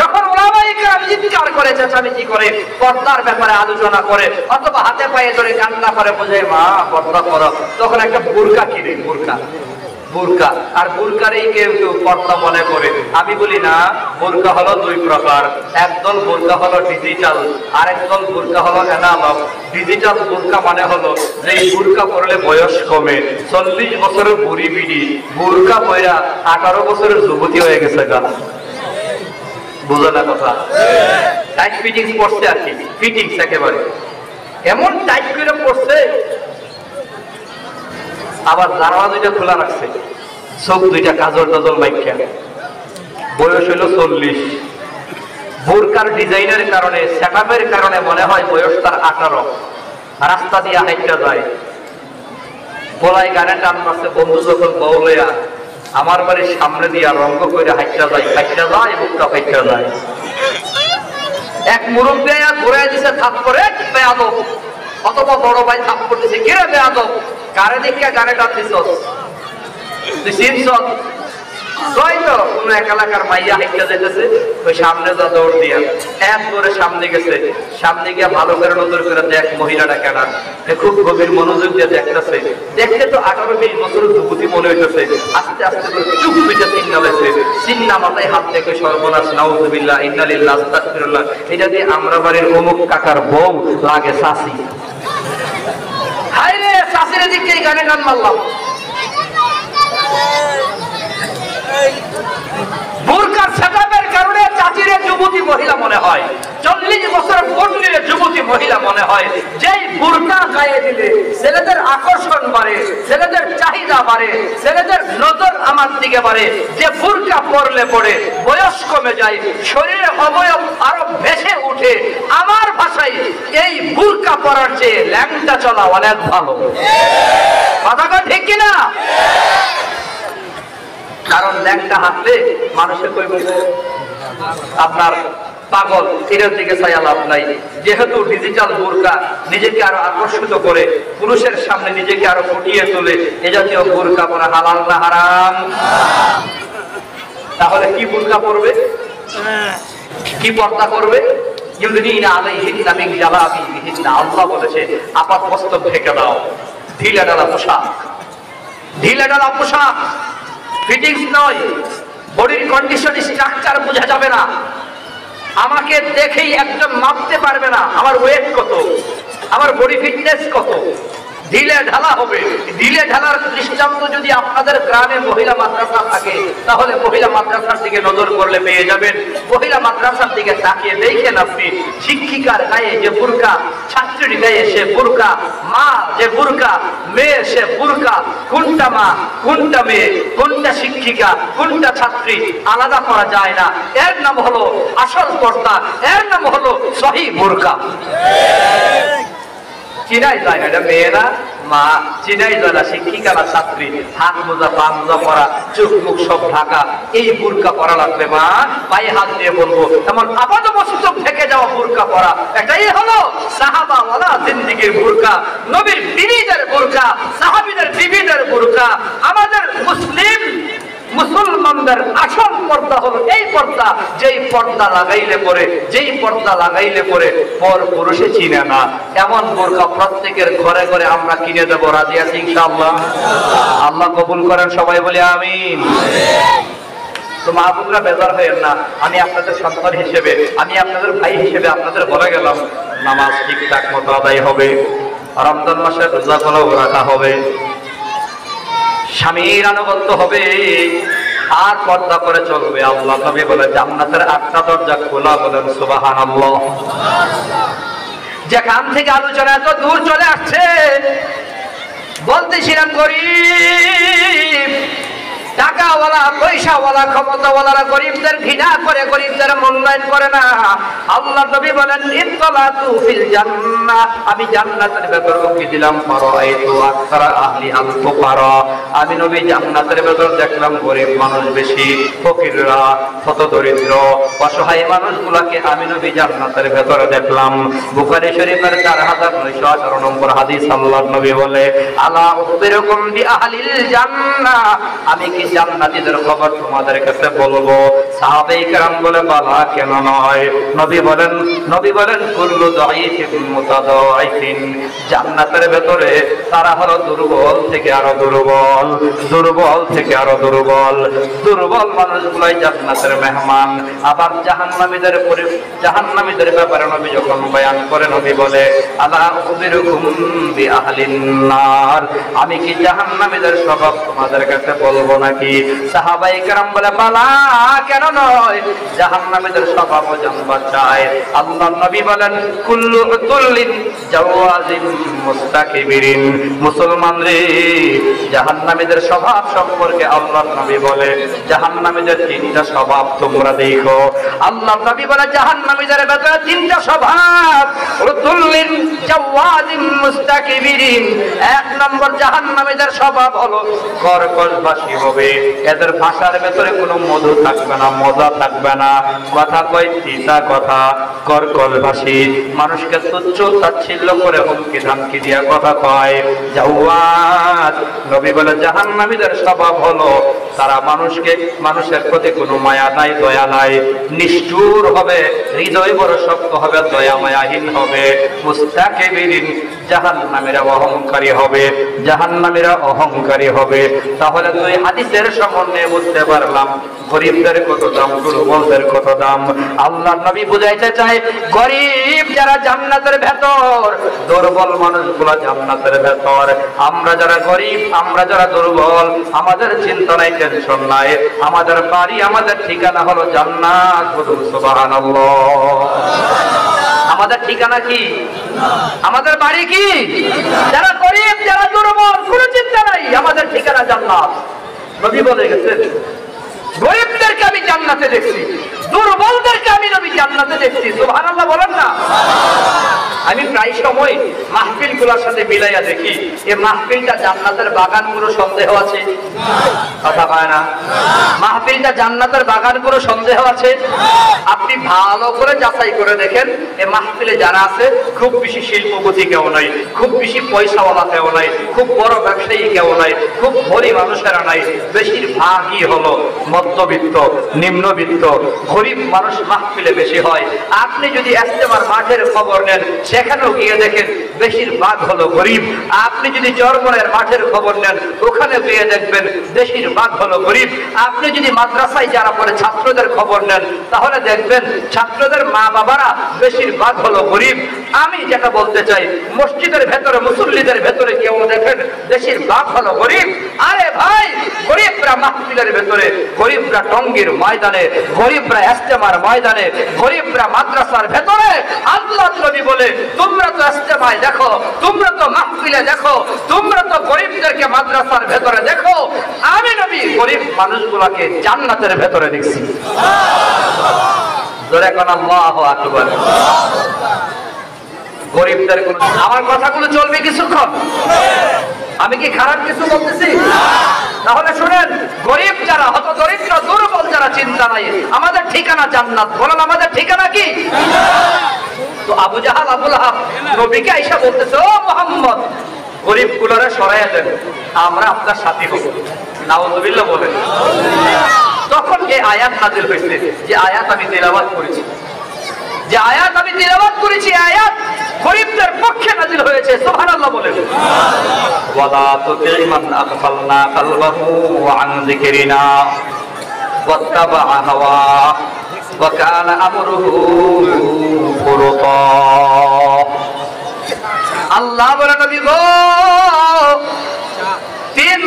S1: যখন ওলামায়ে কেরাম চিৎকার করে, চেঁচামেচি করে, পর্দার ব্যাপারে আলোচনা করে, অথবা হাতে পায়ে ধরে কান্না করে বোঝায় মা পর্দা করো, তখন একটা বোরকা কিনে, বোরকা বোরকা আর বোরকারই কেউ কেউ পর্দা মনে করে। আমি বলি না, বোরকা হলো 2 প্রকার। একদল বোরকা হলো ডিজিটাল, আর একদল বোরকা হলো অ্যানালগ। ডিজিটাল বোরকা মানে হলো যে এই বোরকা পরলে বয়স কমে, 40 বছরের বুড়ি বিড়ি বোরকা পয়রা 18 বছরের যুবতী হয়ে গেছে গা। বুঝো না কথা? টাইট ফিটিংস পড়ছে আর কি, ফিটিংস একেবারে এমন টাইট করে পড়ছে, আবার জানালা 2টা খোলা রাখছে, চোখ 2টা কাজল টাজল মাইকা, বয়স হইল 40। বোরকার ডিজাইনের কারণে, সেটআপের কারণে মনে হয় বয়স তার 18। রাস্তা দিয়ে হাইটা যায়, বলাই গানে টান মারছে, বন্ধু যখন বউলেয়া আমার বাড়ির সামনে দিয়া রঙ্গ করে হাইটা যায়, হাইটা যায়, বুকটা হাইটা যায়। এক মুরব্বী ঘুরে দিছে থাপ করে, বেয়াদব। অথবা বড় ভাই থাপ করতেছে, কিরে বেয়াদব, কারে দেখে গানে টান দিছ, তুই চিনছ? কই তো কোন এক এলাকার মাইয়া হাইটা যাইতেছে, ওই সামনে যা দৌড় দিয়া এক করে সামনে গেছে। সামনে গিয়া ভালো করে নজর করে দেখ মহিলাটা কেনা, খুব গভীর মনোযোগ দিয়ে দেখতেছে। দেখতে তো 18-20 বছরের যুবতী মনে হইতেছে। আস্তে আস্তে করে চুপ পিঠা চিন্না লেছে, চিন্না মাথায় হাত দেখে সর্বনাশ, নাউযুবিল্লাহ, ইন্না লিল্লাহি ওয়া আস্তাগফিরুল্লাহ। এটা দিয়ে আমরা বাড়ির অমুক কাকার বউ লাগে শাসি। হায় রে, শাসির দিকে গানে গান মারলাম। বোরকার সেটআপের কারণে চাচিরে যুবতী মহিলা মনে হয়, 40 বছরের পড়লে যুবতী মহিলা মনে হয়। যেই বোরকা গায়ে দিলে ছেলেদের আকর্ষণ বাড়ে, ছেলেদের চাহিদা বাড়ে, ছেলেদের নজর আমার দিকে বাড়ে। যে বোরকা পরলে পড়ে বয়স কমে যায়, শরীরের অবয়ব আরো ভেসে উঠে। আমার ভাষায় এই বোরকা পরার চেয়ে ল্যাংটা চলা অনেক ভালো। কথা কয় ঠিক কিনা? কারণ ল্যাংটা হাঁটলে মানুষের কইবে আপনার পাগল, এটার দিকে চাইয়া লাভ নাই। যেহেতু ডিজিটাল বোরকা নিজেকে আরো আকর্ষিত করে, পুরুষের সামনে নিজেকে আরো ফুটিয়ে তোলে, এ জাতীয় বোরকা পরা হালাল না হারাম? তাহলে কি বোরকা পরবে, কি পর্দা করবে? আল্লাহ বলেছে আপাত মস্তক ঢেকে দাও। ঢিলা ঢালা পোশাক, ঢিলা ঢালা পোশাক, ফিটিংস নয়, বডির কন্ডিশন স্ট্রাকচার বোঝা যাবে না। আমাকে দেখেই একজন মাপতে পারবে না আমার ওয়েট কত, আমার বডি ফিটনেস কত। ঢিলে ঢালা হবে। ঢিলে ঢালার দৃষ্টান্ত যদি আপনাদের গ্রামে মহিলা মাদ্রাসা থাকে, তাহলে মহিলা মাদ্রাসার দিকে নজর করলে পেয়ে যাবেন। মহিলা মাদ্রাসার দিকে তাকিয়ে দেখেন আপনি, শিক্ষিকার গায়ে যে বুরকা, ছাত্রীর গায়ে সে বুরকা, মা যে বুরকা, মেয়ে সে বুরকা। কোনটা মা, কোনটা মেয়ে, কোনটা শিক্ষিকা, কোনটা ছাত্রী আলাদা করা যায় না। এর নাম হলো আসল পর্দা, এর নাম হলো সহি বুরকা। চিনাই যায় না, এটা মেয়ে না মা চিনাই যায় না শিক্ষিকা না ছাত্রী, হাত মোজা পা মোজা পরা, চোখ মুখ সব ঢাকা, এই বুরকা পরা লাগবে মা, পায়ে হাত দিয়ে বলবো। এমন আপাতমস্তক থেকে যাওয়া বুরকা পরা, এটাই হলো সাহাবা ওয়ালা জিন্দেগির বুরকা, নবীর বিবিদের বুরকা, সাহাবীদের বিবিদের বুরকা। আমাদের মুসলমানদের আসল পর্দা হলো এই পর্দা, যেই পর্দা লাগাইলে পরে পর পুরুষে চিনে না। এমন বোরকা প্রত্যেকের ঘরে ঘরে আমরা কিনে দেবো, রাজি আছি ইনশাআল্লাহ? আল্লাহ কবুল করেন, সবাই বলি আমিন। তো মা বোনরা বেজার হয়েন না, আমি আপনাদের সন্তান হিসেবে, আমি আপনাদের ভাই হিসেবে আপনাদের বলে গেলাম, নামাজ ঠিকঠাক মতো আদায় হবে, রমজান মাসে রোজাগুলো রাখা হবে, স্বামীর আনুগত্য হবে, আর পর্দা করে চলবে। আল্লাহ নবী বলে জান্নাতের 8টা দরজা খোলা, বলেন সুবহানাল্লাহ। যেখান থেকে আলোচনা এত দূর চলে আসছে, বলতেছিলাম গরিব, টাকাওয়ালা, পয়সাওয়ালা, ক্ষমতাওয়ালারা গরিবদের ঘৃণা করে, গরিবদের মূল্যায়ন করে না। আল্লাহ নবী বলেন ইত্তালাতু ফিল জান্নাহ, আমি জান্নাতের ভেতর উকি দিলাম, ফারাআইতু আকসারা আহলিহাল ফুকারা, আমি নবী জান্নাতের ভেতর দেখলাম গরিব মানুষ বেশি, ফকিররা, হতদরিদ্র, অসহায় মানুষগুলোকে আমি নবী জান্নাতের ভেতরে দেখলাম। বুখারী শরীফের 4918 নম্বর হাদিস, আল্লাহর নবী বলে আলা উখবিরুকুম বিআহলিল জান্নাহ, আমি কি জান্নাতীদের খবর তোমাদের কাছে বলবো? সাহাবায়ে কেরাম বলে বালা, কেন নয়? নবী বলেন কুল্লু দাঈফিন মুতাদাঈফিন, জান্নাতের ভেতরে তারা হলো দুর্বল থেকে আরো দুর্বল, দুর্বল থেকে আরো দুর্বল, দুর্বল মানুষগুলাই জান্নাতের মেহমান। আবার জাহান্নামীদের ব্যাপারে নবী যখন বয়ান করে, নবী বলে আলা উখবিরুকুম বিআহলিন নার, আমি কি জাহান্নামীদের স্বভাব তোমাদের কাছে বলবো নাকি? সাহাবায়ে কেরাম বলে বালা, কেন নয়? জাহান্নামীদের স্বভাব জানবার চায়। আল্লাহর নবী বলেন কুল্লু উতুল্লিন জাওয়াজিন মুস্তাকবিরিন, মুসলমান রে, জাহান্নামীদের স্বভাব সম্পর্কে আল্লাহর নবী বলে জাহান্নামীদের 3টা স্বভাব তোমরা দেখো। আল্লাহর নবী বলে জাহান্নামীদের ভেতরে 3টা স্বভাব, উতুল্লিন জাওয়াজিন মুস্তাকবিরিন। 1 নম্বর জাহান্নামীদের স্বভাব হলো কর্কশভাষী হবে, এদের ভাষার ভেতরে কোনো মধু থাকবে না, মজা থাকবে না, কথা কয় তিতা কথা, কর্কশভাষী, মানুষকে তুচ্ছ তাচ্ছিল্য করে হুমকি ধামকি দিয়া কথা কয়। জাওয়াজ, নবী বলে জাহান্নামীদের স্বভাব হলো তারা মানুষের প্রতি কোনো মায়া নাই, দয়া নাই, নিষ্ঠুর হবে, হৃদয় বড় শক্ত হবে, দয়া মায়াহীন হবে। মুস্তাকবিরিন, জাহান্নামীরা অহংকারী হবে, জাহান্নামীরা অহংকারী হবে। তাহলে দুই হাদিসের সমন্বয়ে বুঝতে পারলাম গরিবদের কত দাম, দুর্বলদের কত দাম। আল্লাহর নবী বুঝাইতে চায় গরিব যারা জান্নাতের ভেতর, দুর্বল মানুষগুলো জান্নাতের ভেতর। আমরা যারা গরিব, আমরা যারা দুর্বল, আমাদের চিন্তা নাই, টেনশন নাই, আমাদের বাড়ি, আমাদের ঠিকানা হলো জান্নাত। বলুন সুবহানাল্লাহ। আমাদের ঠিকানা কি? আমাদের বাড়ি কি? যারা গরিব, যারা দুর্বল, কোনো চিন্তা নাই, আমাদের ঠিকানা জান্নাত। নবী বলে গেছেন গরিবদেরকে আমি জান্নাতে দেখছি, দুর্বলদেরকে আমি নবী জান্নাতে দেখছি। সুবহানাল্লাহ বলেন না? আমি প্রায় সময় মাহফিল গুলার সাথে মিলাইয়া দেখি, এই মাহফিলটা জান্নাতের বাগান, পুরো সন্দেহ আছে, কথা পায় না? মাহফিলটা জান্নাতের বাগান, পুরো সন্দেহ আছে। আপনি ভালো করে যাচাই করে দেখেন, এই মাহফিলে যারা আছে খুব বেশি শিল্পপতি কেউ নাই, খুব বেশি পয়সাওয়ালা কেউ নাই, খুব বড় ব্যবসায়ী কেউ নাই, খুব গরিব মানুষেরা নাই, বেশিরভাগই হলো মধ্যবিত্ত, নিম্নবিত্ত, গরিব মানুষ মাহফিলে বেশি হয়। আপনি যদি ইজতেমার মাঠের খবর নেন, সেখানেও গিয়ে দেখেন বেশিরভাগ হলো গরিব। আপনি যদি চরমনের মাঠের খবর নেন, ওখানে গিয়ে দেখবেন বেশিরভাগ হলো গরিব। আপনি যদি মাদ্রাসায় যারা পড়ে ছাত্রদের খবর নেন, তাহলে দেখবেন ছাত্রদের মা বাবারা বেশিরভাগ হলো গরিব। আমি যেটা বলতে চাই, মসজিদের ভেতরে, মুসল্লিদের ভেতরে কেউ দেখেন বেশিরভাগ হলো গরিব। আরে ভাই, গরিবরা মাহফিলের ভেতরে, গরিবরা টঙ্গীর ময়দানে, গরিবরা ইজতেমার ময়দানে, গরিবরা মাদ্রাসার ভেতরে। আল্লাহ নবী বলে তোমরা তো ইজতেমায় দেখো, তোমরা তো মাহফিলে দেখো, তোমরা তো গরিবদেরকে মাদ্রাসার ভেতরে দেখো, আমি নবী গরিব মানুষগুলোকে জান্নাতের ভেতরে দেখছি। জোরে কোন আল্লাহু আকবার। গরিবদের কোন আমার কথাগুলো চলবে কিছুক্ষণ? আমি কি খারাপ কিছু বলতেছি? তাহলে শুনেন, গরিব যারা, হত দরিদ্র দুর্বল যারা, চিন্তা নাই, আমাদের ঠিকানা জান্নাত। বলেন আমাদের ঠিকানা কি? তো আবু জাহাল আবু লাহাব নবীকে আয়েশা বলতেছে, ও মুহাম্মদ, গরিব গুলোরে সরাইয়া দেন, আমরা আপনার সাথী হব। নাউযুবিল্লাহ বলেন। তখন এই আয়াত নাযিল হয়েছে, যে আয়াত আমি তেলাওয়াত করেছি, যে আয়াত আমি তেলাওয়াত করেছি, আয়াত গরিবদের পক্ষে নাযিল হয়েছে। সুবহানাল্লাহ বলেন। ওয়ালা তুতি মান আগফালনা কলবাহু আন যিকরিনা ওয়াত্তাবা হাওয়া ওয়া কানা আমরুহু ফুরতা। আল্লাহ বলেন, নবী গো, তিন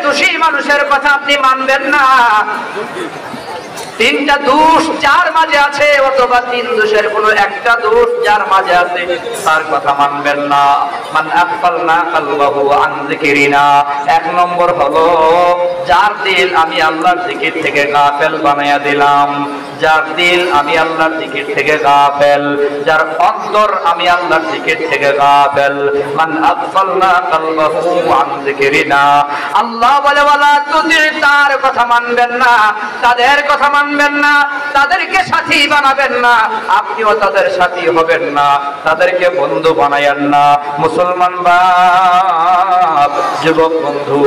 S1: দোষী মানুষের কথা আপনি মানবেন না। তিনটা দোষ যার মাঝে আছে, অথবা তিন দোষের কোনো একটা দোষ যার মাঝে আছে, তার কথা মানবেন না। মান আগফালনা কলবাহু আন যিকরিনা, এক নম্বর হলো যার দিল আমি আল্লাহর জিকির থেকে গাফেল বানায়া দিলাম। যার দিল আমি আল্লাহর জিকির থেকে গাফেল, যার অন্তর আমি আল্লাহর জিকির থেকে গাফেল। মান আগফালনা কলবাহু আন যিকরিনা, আল্লাহ বলে ওয়ালা তুতি, তার কথা মানবেন না, তাদের কথা মানবেন না, তাদেরকে সাথী বানাবেন না, আপনিও তাদের সাথী হবেন না, তাদেরকে বন্ধু বানায়েন না। মুসলমান বাপ, যুবক বন্ধু,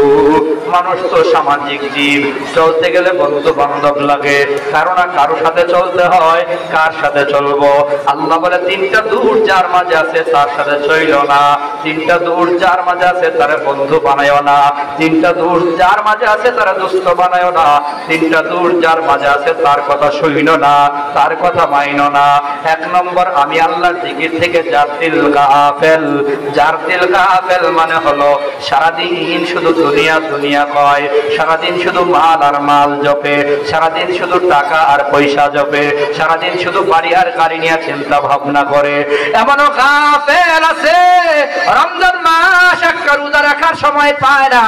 S1: মানুষ তো সামাজিক জীব, চলতে গেলে বন্ধু বান্ধব লাগে, কারো না কারো সাথে চলতে হয়। কার সাথে চলবো? আল্লাহ বলে তিনটা দূর যার মাঝে আছে তার সাথে চইল না, তিনটা দূর যার মাঝে আছে তার বন্ধু বানায় না, তিনটা দূর যার মাঝে আছে তার দোস্ত বানায় না, তিনটা দূর যার মাঝে আছে তার কথা শুইল না, তার কথা মাইনো না। এক নম্বর, আমি আল্লাহর জিকির থেকে যার দিল গাফেল। যার দিল গাফেল মানে হলো সারাদিন শুধু দুনিয়া দুনিয়া কয়, সারাদিন শুধু মাল আর মাল জপে, সারাদিন শুধু টাকা আর পয়সা জপে, সারাদিন শুধু বাড়ি আর গাড়ি নিয়ে চিন্তা ভাবনা করে। এমনও গাফেল আছে, রমজান মাস একটা রোজা রাখার সময় পায় না,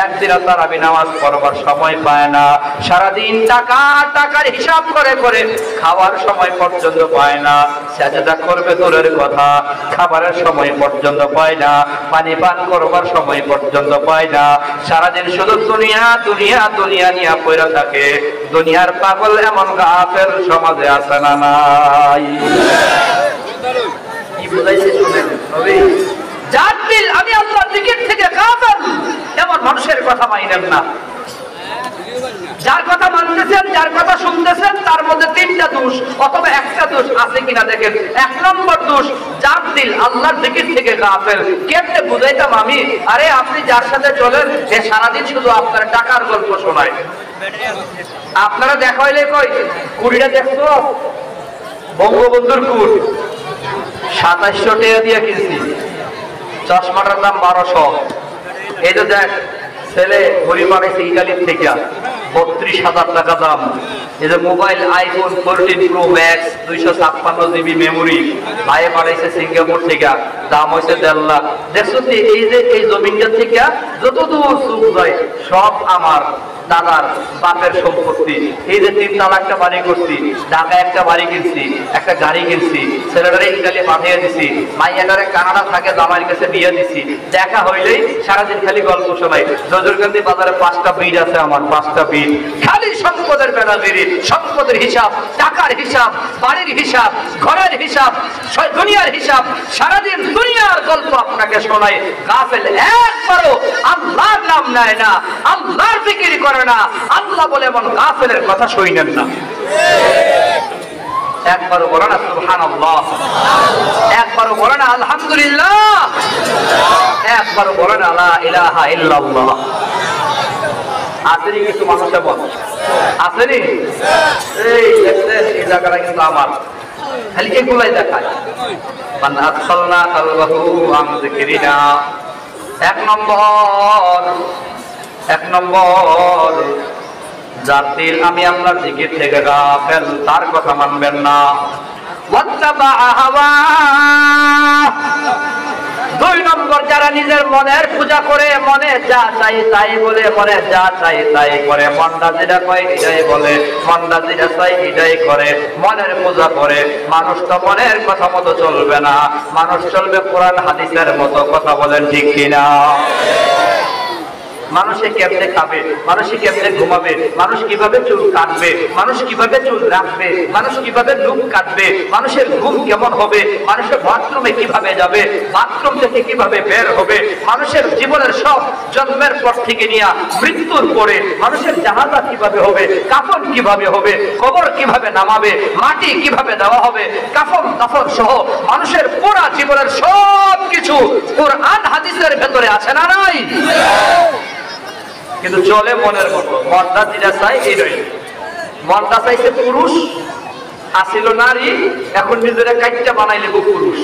S1: একদিন তারাবি নামাজ পড়বার সময় পায় না, সারাদিন টাকার হিসাব করে করে খাওয়ার সময় পর্যন্ত পায় না, সাজদা করবে দূরের কথা, খাবারের সময় পর্যন্ত পায় না, পানি পান করবার সময় পর্যন্ত পায় না, সারাদিন শুধু দুনিয়া দুনিয়া দুনিয়া নিয়ে পড়ে থাকে। দুনিয়ার পাগল এমন গাফেল সমাজে আছে না নাই? কি বুঝাইছে শুনেন নবী, যার দিল আমি আল্লাহর জিকির থেকে গাফেল, এমন মানুষের কথা মানেন না। যার কথা মানতেছেন, যার কথা শুনতেছেন, তার মধ্যে তিনটা দোষ অথবা একটা দোষ আছে কিনা দেখেন। এক নম্বর দোষ, যার দিল আল্লাহর জিকির থেকে গাফেল। কেমনে বুঝাইতাম আমি? আরে আপনি যার সাথে চলেন, সে সারাদিন শুধু আপনার টাকার গল্প শোনায়। আপনারা দেখা হইলে কই, কুড়িটা দেখছো বঙ্গবন্ধুর কুড় 2700 টাকা দিয়ে কিনছি, চশমাটার দাম 1200। এই তো দেখ, ছেলে ঘড়ি বানাইছে ইটালির থেকে, 32,000 টাকা দাম। এই যে mobile iPhone 14 pro max 256 GB memory, ভাইয়ে বানাইছে সিঙ্গাপুর থেকে, দাম হয়েছে 1.5 লাখ। দেখছো এই যে এই জমিনটার থেকে যতদূর চোখ যায় সব আমার দাদার বাপের সম্পত্তি। এই যে 3 তালা একটা বাড়ি করছি, ঢাকায় একটা বাড়ি কিনছি, একটা গাড়ি কিনছি, ছেলেটারে ইটালি পাঠিয়ে দিছি, মাইয়াটারে কানাডা থাকে জামাইয়ের কাছে বিয়ে দিছি। দেখা হইলেই সারাদিন খালি গল্প শোনাই। নজরকান্দি বাজারে 5টা বিট আছে আমার, 5টা বিট, খালি সম্পদের বেড়াবেড়ি, সম্পদের হিসাব, টাকার হিসাব, বাড়ির হিসাব, ঘরের হিসাব, দুনিয়ার হিসাব, সারাদিন দুনিয়ার গল্প আপনাকে শোনাই। গাফেল একবারও আল্লাহর নাম নেয় না, আল্লাহর জিকির করে না। আল্লাহ বলে এমন গাফেলের কথা শুনেন না। একবারও বলে না সুবহানাল্লাহ, একবারও বলে না আলহামদুলিল্লাহ, একবারও বলে না লা ইলাহা ইল্লাল্লাহ। আসেনি কিছু মানুষ এমন আসেনি? এই দেখছেন, এই জায়গাটা কিন্তু আমার, খালি এগুলাই দেখায়। মান আগফালনা কলবাহু আন যিকরিনা, এক নম্বর যার দিল আমি আল্লাহর জিকির থেকে গাফেল, তার কথা মানবেন না। ওয়াত্তাবা হাওয়া, দুই নম্বর, যারা নিজের মনের পূজা করে, মনে যা চাই তাই বলে, মনে যা চাই তাই করে, মনটা যেটা কয় এটাই বলে, মনটা যেটা চাই এটাই করে, মনের পূজা করে। মানুষ তো মনের কথা মতো চলবে না, মানুষ চলবে কোরআন হাদিসের মতো। কথা বলেন ঠিক কিনা? মানুষে কেমনে খাবে, মানুষে কেমনে ঘুমাবে, মানুষ কিভাবে চুল কাটবে, মানুষ কিভাবে চুল রাখবে, মানুষ কিভাবে লুক কাটবে, মানুষের ঘুম কেমন হবে, মানুষের বাথরুমে কিভাবে যাবে, বাথরুম থেকে কিভাবে বের হবে, মানুষের জীবনের সব জন্মের পর থেকে নিয়ে মৃত্যুর পরে মানুষের জানাজা কিভাবে হবে, কাফন কিভাবে হবে, কবর কিভাবে নামাবে, মাটি কিভাবে দেওয়া হবে, কাফন কাফন সহ মানুষের পুরা জীবনের সব কিছু কোরআন হাদিসের ভেতরে আছে না নাই? কিন্তু চলে মনের মতো, মনটা যেটা চাই এইটাই। মনটা চাইছে পুরুষ, আসিল নারী, এখন নিজেরা কাইটা বানাইলে পুরুষ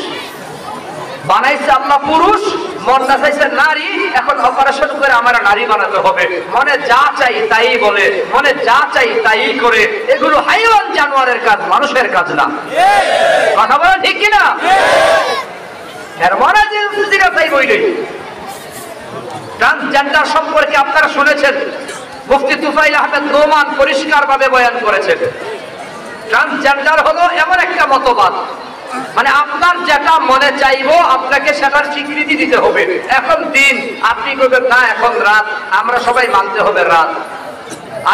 S1: বানাইছে আল্লাহ পুরুষ, মনটা চাইছে নারী, এখন অপারেশন করে আমার নারী বানাতে হবে। মনে যা চাই তাই বলে, মনে যা চাই তাই করে। এগুলো হাইওয়ান জানোয়ারের কাজ, মানুষের কাজ না। কথা বলা ঠিক কিনা? এর মনে যেটা চাই বইলে। ট্রান্সজেন্ডার সম্পর্কে আপনারা শুনেছেন, মুফতি তুফাইল আহমেদ নোমান পরিষ্কারভাবে বয়ান করেছেন। ট্রান্সজেন্ডার হলো এমন একটা মতবাদ, মানে আপনার যেটা মনে চাইবো আপনাকে সেটার স্বীকৃতি দিতে হবে। এখন দিন, আপনি বলবেন না এখন রাত, আমরা সবাই মানতে হবে রাত।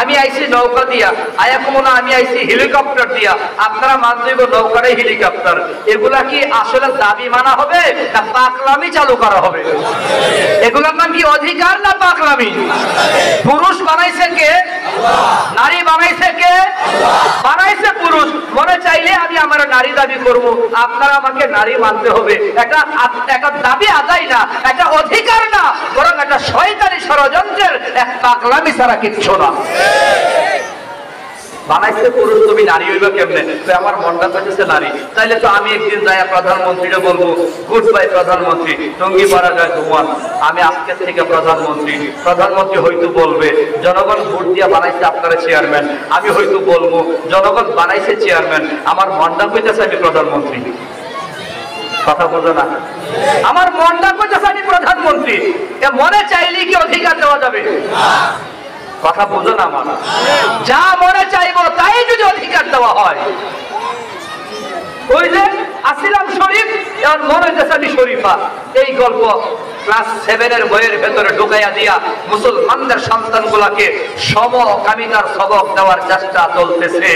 S1: আমি আইছি নৌকা দিয়া, আয়াকুমনা আমি আইছি হেলিকপ্টার দিয়া, আপনারা মানতে হবে নৌকারে হেলিকপ্টার। এগুলা কি আসলে দাবি মানা হবে না পাকলামি চালু করা হবে? এগুলার নাম কি অধিকার না পাকলামি? পুরুষ বানাইছে কে? নারী বানাইছে কে? বানাইছে পুরুষ। মনে চাইলে আমি আমার নারী দাবি করব, আপনারা আমাকে নারী মানতে হবে। একটা দাবি আদায় না, একটা অধিকার না, বরং একটা শয়তানি ষড়যন্ত্রের এক পাগলামি ছাড়া কিচ্ছু না। বানাইছে পুরুষ, তুমি নারী হইবা কেমনে? আমার মনটা চাইছে নারী। তাইলে তো আমি একদিন যাই প্রধানমন্ত্রীকে বলবো, গুড বাই প্রধানমন্ত্রী, টঙ্গি পাড়া যায় ধোয়ান, আমি আজকের থেকে প্রধানমন্ত্রী। প্রধানমন্ত্রী হয়তো বলবে জনগণ ভোট দিয়া বানাইছে আপনারা চেয়ারম্যান। আমি হয়তো বলবো জনগণ বানাইছে চেয়ারম্যান, আমার মনটা কইতেছে আমি প্রধানমন্ত্রী। কথা বোঝো না? আমার মনটা কইতেছে আমি প্রধানমন্ত্রী। মনে চাইলে কি অধিকার দেওয়া যাবে? কথা বুঝো না? আমার যা মনে চাইবো তাই যদি অধিকার দেওয়া হয়। ওই যে আসিলাম শরীফ, এখন মনে হচ্ছে আমি শরীফা। এই গল্প ক্লাস 7 বইয়ের ভেতরে ঢুকাইয়া দিয়া মুসলমানদের সন্তানগুলাকে সমকামিতার সবক দেওয়ার চেষ্টা চলতেছে।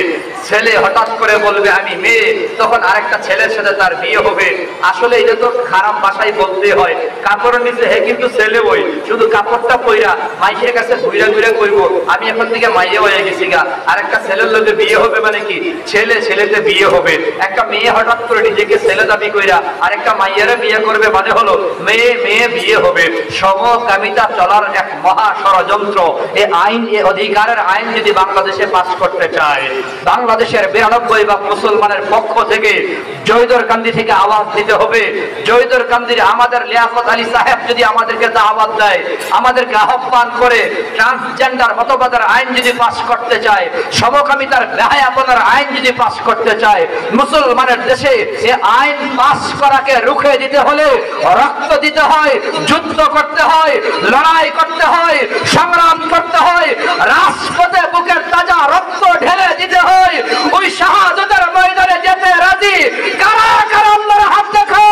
S1: ছেলে হঠাৎ করে বলবে আমি মেয়ে, তখন আরেকটা ছেলের সাথে তার বিয়ে হবে। আসলে এটা তো খারাপ ভাষায় বলতে হয়, কাপড়ের নিচে হে কিন্তু ছেলে বই, শুধু কাপড়টা পইরা মাইয়ের কাছে ঘুরে ঘুরে কইব আমি এখন থেকে মাইয়ে হয়ে গেছি গা। আরেকটা ছেলের লোকে বিয়ে হবে মানে কি ছেলে ছেলেতে বিয়ে হবে। একটা মেয়ে হঠাৎ করে নিজেকে ছেলে দাবি কইরা আরেকটা মাইয়েরা বিয়ে করবে মানে হলো মেয়ে মেয়ে বিয়ে হবে। সমকামিতা চলার এক মহা ষড়যন্ত্র। এই আইন, এই অধিকারের আইন যদি বাংলাদেশে পাস করতে চায়, বাংলাদেশের 92 ভাগ মুসলমানের পক্ষ থেকে জয়দরকান্দি থেকে আওয়াজ দিতে হবে। জয়দরকান্দির আমাদের লিয়াকত আলী সাহেব যদি আমাদেরকে আওয়াজ দেয়, আমাদেরকে আহ্বান করে ট্রান্সজেন্ডার মতবাদের আইন যদি পাস করতে চায়, সমকামিতার বেহায়াপনার আইন যদি পাস করতে চায়, মুসলমানের দেশে এই আইন পাস করাকে রুখে দিতে হলে রক্ত দিতে হয়, যুদ্ধ করতে হয়, লড়াই করতে হয়, সংগ্রাম করতে হয়, রাজপথে বুকের তাজা রক্ত ঢেলে দিতে হয়। ওই শাহাদাতের ময়দানে যেতে রাজি কারা কারা? আল্লাহর হাত দেখো।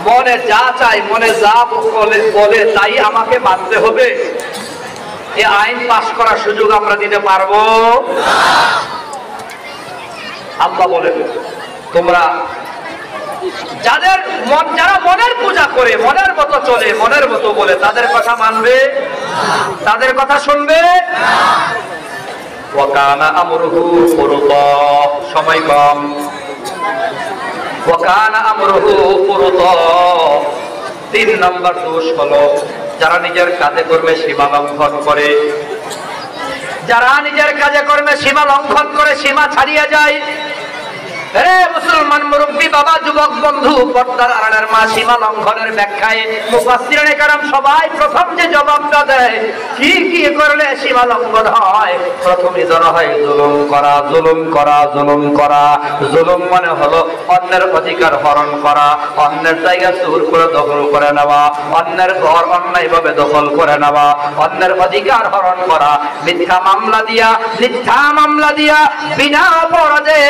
S1: মনে যা চাই, মনে যা বলে তাই আমাকে মানতে হবে। এই আইন পাস করার সুযোগ আমরা দিতে পারবো? আল্লাহ বলে তোমরা যারা মনের পূজা করে, মনের মতো চলে, মনের মতো বলে, তাদের কথা মানবে? তাদের কথা শুনবে? ওয়াকানা আমরুহু ফুরতা, সময় কম। ওয়াকানা আমরুহু ফুরতা, 3 নম্বর দোষ হলো যারা নিজের কাজে কর্মে সীমা লঙ্ঘন করে। যারা নিজের কাজে কর্মে সীমা লঙ্ঘন করে, সীমা ছাড়িয়ে যায়, রে মুসলমান মুরব্বী বাবা, যুবক বন্ধু, পর্দার আড়ালের মা, সীমা লঙ্ঘনের ব্যাখ্যায় মুফাসসিরিনে কেরাম সবাই প্রথম যে জবাবটা দেয়, কি কি করলে সীমা লঙ্ঘন হয়, প্রথমে ধরা হয় জুলুম করা, জুলুম করা, জুলুম করা। জুলুম মানে হলো অন্যের অধিকার হরণ করা, অন্যের জায়গা চুর করে দখল করে নেওয়া, অন্যের ঘর অন্যায়ভাবে দখল করে নেওয়া, অন্যের অধিকার হরণ করা, মিথ্যা মামলা দিয়া বিনা অপরাধে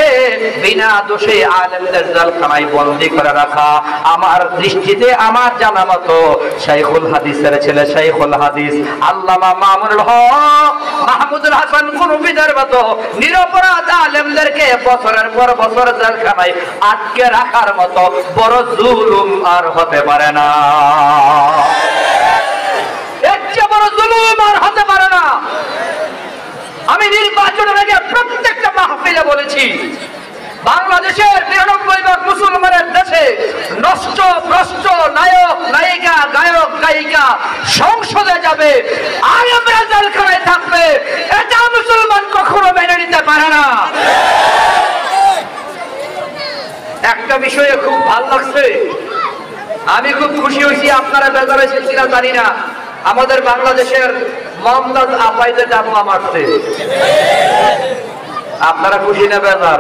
S1: বিনা দোষে আলেমদের জেলখানায় বন্দী করে রাখা। আমার দৃষ্টিতে, আমার জানা মতো শাইখুল হাদিসের ছেলে শাইখুল হাদিস আল্লামা মামুনুল হক মাহমুদুল হাসান কুনুবিদের মতো নিরপরাধ আলেমদেরকে বছরের পর বছর জেলখানায় আটকে রাখার মতো বড় জুলুম আর হতে পারে না। এর চেয়ে বড় জুলুম আর হতে পারে না। আমি নির্বাচনের আগে প্রত্যেকটা মাহফিলে বলেছি, বাংলাদেশের ৯২% মুসলমানের দেশে নষ্ট ভ্রষ্ট নায়ক নায়িকা গায়ক গায়িকা সংসদে যাবে, আলেমরা জেলখানায় থাকবে, এটা মুসলমান কখনো মেনে নিতে পারে না। একটা বিষয়ে খুব ভালো লাগছে, আমি খুব খুশি হয়েছি, আপনারা বেজার হয়েছেন কিনা জানি না, আমাদের বাংলাদেশের মমতাজ আপাইদের ডাবলা মারছে। আপনারা খুশি না বেজার?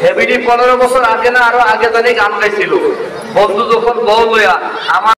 S1: হেবিডি 15 বছর আগে না আরো আগে জানি গান গাইছিল, বন্ধু যখন বউ লইয়া আমার